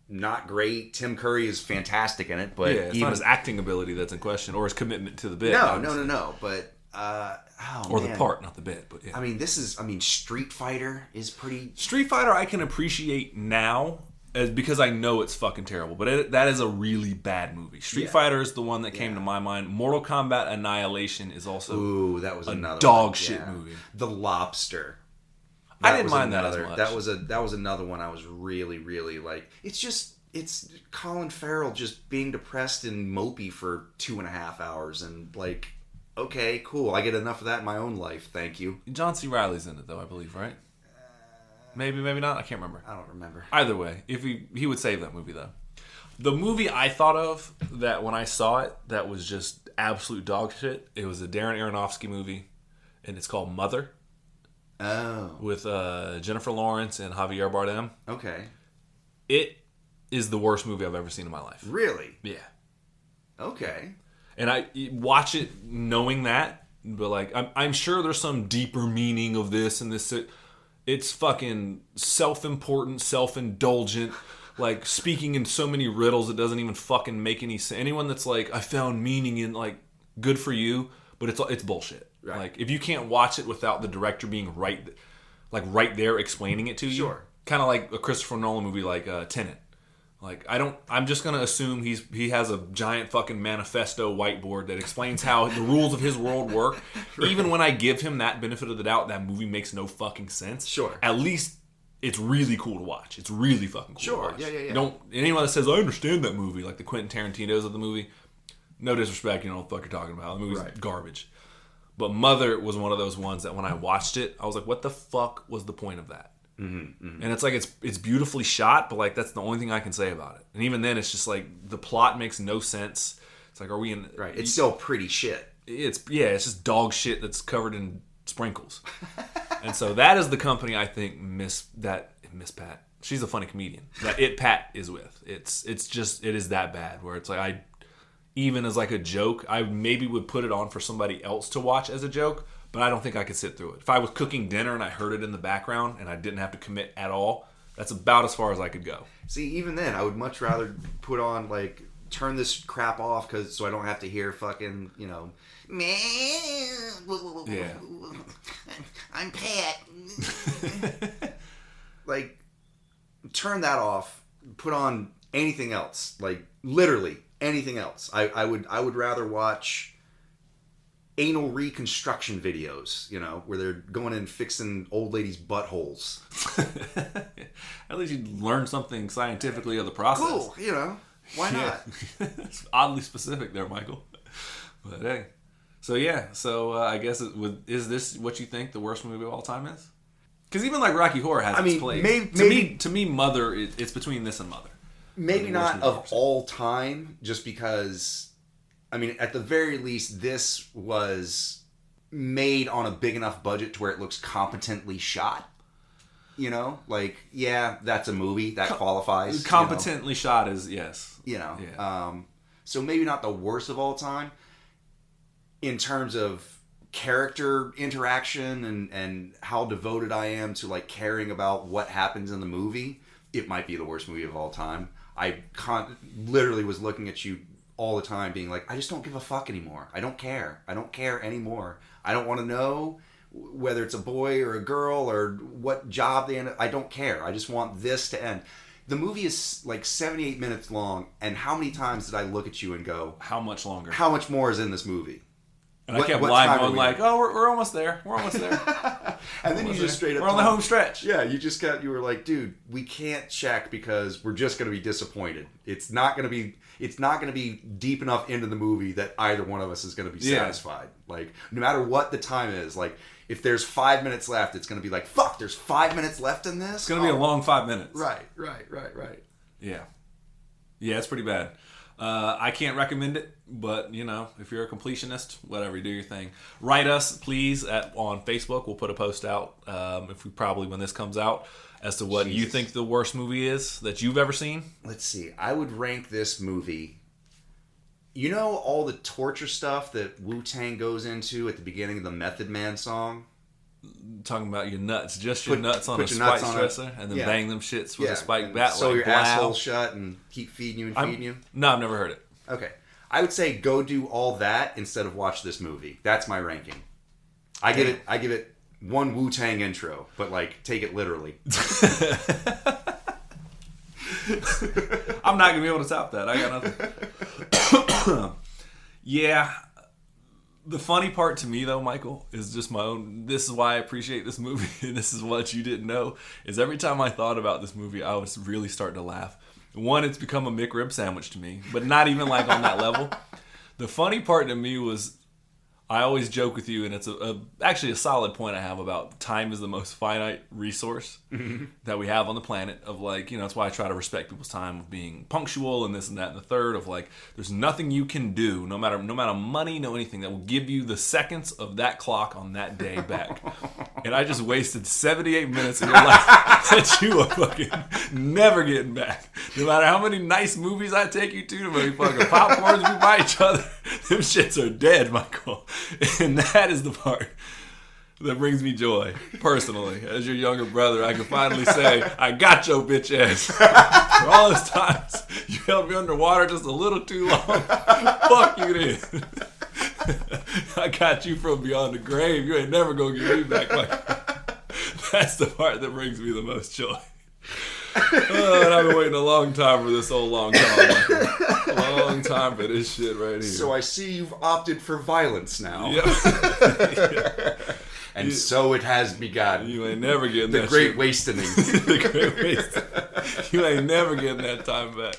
not great. Tim Curry is fantastic in it, but yeah, it's not his acting ability that's in question, or his commitment to the bit. No. But the part, not the bit. But yeah, I mean, Street Fighter is pretty. Street Fighter, I can appreciate now. Because I know it's fucking terrible. But that is a really bad movie. Street Fighter is the one that came to my mind. Mortal Kombat Annihilation is also that was a another dog shit movie. The Lobster. I didn't mind that as much. That was another one I was really, really like. It's Colin Farrell just being depressed and mopey for 2.5 hours. And like, okay, cool. I get enough of that in my own life. Thank you. John C. Reilly's in it though, I believe, right? Maybe not. I can't remember. I don't remember. Either way, if he would save that movie though. The movie I thought of that when I saw it that was just absolute dog shit. It was a Darren Aronofsky movie, and it's called Mother. Oh. With Jennifer Lawrence and Javier Bardem. Okay. It is the worst movie I've ever seen in my life. Really? Yeah. Okay. And I watch it knowing that, but like I'm sure there's some deeper meaning of this and this. It's fucking self-important, self-indulgent, like speaking in so many riddles it doesn't even fucking make any sense. Anyone that's like, I found meaning in, like, good for you, but it's bullshit. Right. Like, if you can't watch it without the director being right there explaining it to you, sure. Kind of like a Christopher Nolan movie like Tenet. Like, I'm just going to assume he has a giant fucking manifesto whiteboard that explains how the rules of his world work. Right. Even when I give him that benefit of the doubt, that movie makes no fucking sense. Sure. At least it's really cool to watch. It's really fucking cool to watch. Yeah. Anyone that says, I understand that movie, like the Quentin Tarantinos of the movie, no disrespect, you know what the fuck you're talking about. The movie's garbage. But Mother was one of those ones that when I watched it, I was like, what the fuck was the point of that? Mm-hmm, mm-hmm. And it's like it's beautifully shot, but like that's the only thing I can say about it. And even then, it's just like the plot makes no sense. It's like, are we in? Right. It's still pretty shit. It's just dog shit that's covered in sprinkles. And so that is the company I think Miss Pat. She's a funny comedian. That Pat is with. It is that bad where it's like even as like a joke, I maybe would put it on for somebody else to watch as a joke. But I don't think I could sit through it. If I was cooking dinner and I heard it in the background and I didn't have to commit at all, that's about as far as I could go. See, even then, I would much rather put on, like, turn this crap off so I don't have to hear fucking, yeah. I'm Pat. Like, turn that off. Put on anything else. Like, literally anything else. I would rather watch anal reconstruction videos, where they're going in and fixing old ladies' buttholes. At least you learn something scientifically of the process. Cool, why not? It's oddly specific there, Michael. But hey. So I guess is this what you think the worst movie of all time is? Because even like Rocky Horror has its place. To me, Mother, it's between this and Mother. Maybe not of all time, just because I mean, at the very least, this was made on a big enough budget to where it looks competently shot. You know, like, yeah, that's a movie that qualifies. Competently shot is, yes. You know, so maybe not the worst of all time in terms of character interaction and how devoted I am to like caring about what happens in the movie. It might be the worst movie of all time. I literally was looking at you all the time being like, I just don't give a fuck anymore. I don't care. I don't care anymore. I don't want to know whether it's a boy or a girl or what job they end up. I don't care. I just want this to end. The movie is like 78 minutes long, and how many times did I look at you and go, how much longer? How much more is in this movie? And I kept lying going like, oh, we're almost there. We're almost there. And then you just straight up... We're on the home stretch. Yeah, you were like, dude, we can't check because we're just going to be disappointed. It's not going to be deep enough into the movie that either one of us is going to be satisfied. Like, no matter what the time is, like, if there's 5 minutes left, it's going to be like, fuck, there's 5 minutes left in this? It's going to be a long 5 minutes. Right. Yeah. Yeah, it's pretty bad. I can't recommend it, but, you know, if you're a completionist, whatever, do your thing. Write us, please, on Facebook. We'll put a post out, when this comes out, as to what you think the worst movie is that you've ever seen. Let's see. I would rank this movie... You know all the torture stuff that Wu-Tang goes into at the beginning of the Method Man song? Talking about your nuts. Just your nuts on a spike stressor and then bang them shits with a spike bat. Sew your asshole shut and keep feeding you and feeding you? No, I've never heard it. Okay. I would say go do all that instead of watch this movie. That's my ranking. I give it one Wu-Tang intro, but like take it literally. I'm not going to be able to top that. I got nothing. Yeah. The funny part to me, though, Michael, is just my own... This is why I appreciate this movie, and this is what you didn't know, is every time I thought about this movie, I was really starting to laugh. One, it's become a McRib sandwich to me, but not even like on that level. The funny part to me was... I always joke with you, and it's actually a solid point I have about time is the most finite resource that we have on the planet. Of like, you know, that's why I try to respect people's time of being punctual and this and that and the third. Of like, there's nothing you can do, no matter money, no anything that will give you the seconds of that clock on that day back. And I just wasted 78 minutes of your life that you are fucking never getting back. No matter how many nice movies I take you to, no many fucking popcorns we buy each other, them shits are dead, Michael. And that is the part that brings me joy, personally. As your younger brother, I can finally say, I got your bitch ass. For all those times you held me underwater just a little too long. Fuck you then. I got you from beyond the grave. You ain't never gonna get me back. That's the part that brings me the most joy. And I've been waiting a long time for this whole long time. Long time for this shit right here. So I see you've opted for violence now. Yep. And so it has begun. You ain't never getting the that great shit. wasting. The great wasting. You ain't never getting that time back.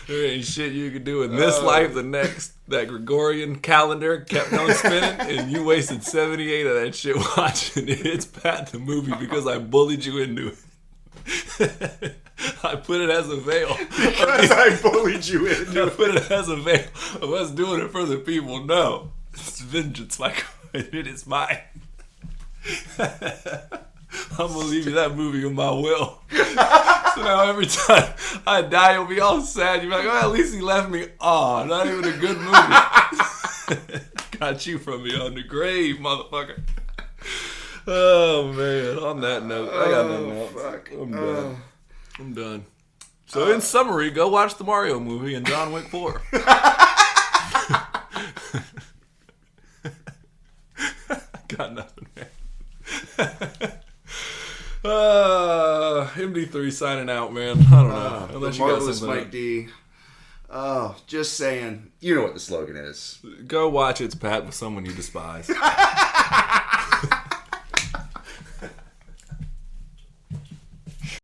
There ain't shit you can do in this life, the next. That Gregorian calendar kept on spinning, and you wasted 78 of that shit watching It's Pat the movie because I bullied you into it. I put it as a veil. Because I bullied you into I put it as a veil of us doing it for the people. No. It's vengeance, Michael. It is mine. I'm going to leave you that movie in my will. So now every time I die, you'll be all sad. You'll be like, oh, at least he left me. Oh, not even a good movie. Got you from beyond the grave, motherfucker. Oh, man. On that note, I got nothing else. Fuck. I'm done. So in summary, go watch the Mario movie and John Wick 4. Got nothing, man. MD3 signing out, man. I don't know. Unless you got something. Mike D. Oh, just saying. You know what the slogan is. Go watch It's Pat with someone you despise.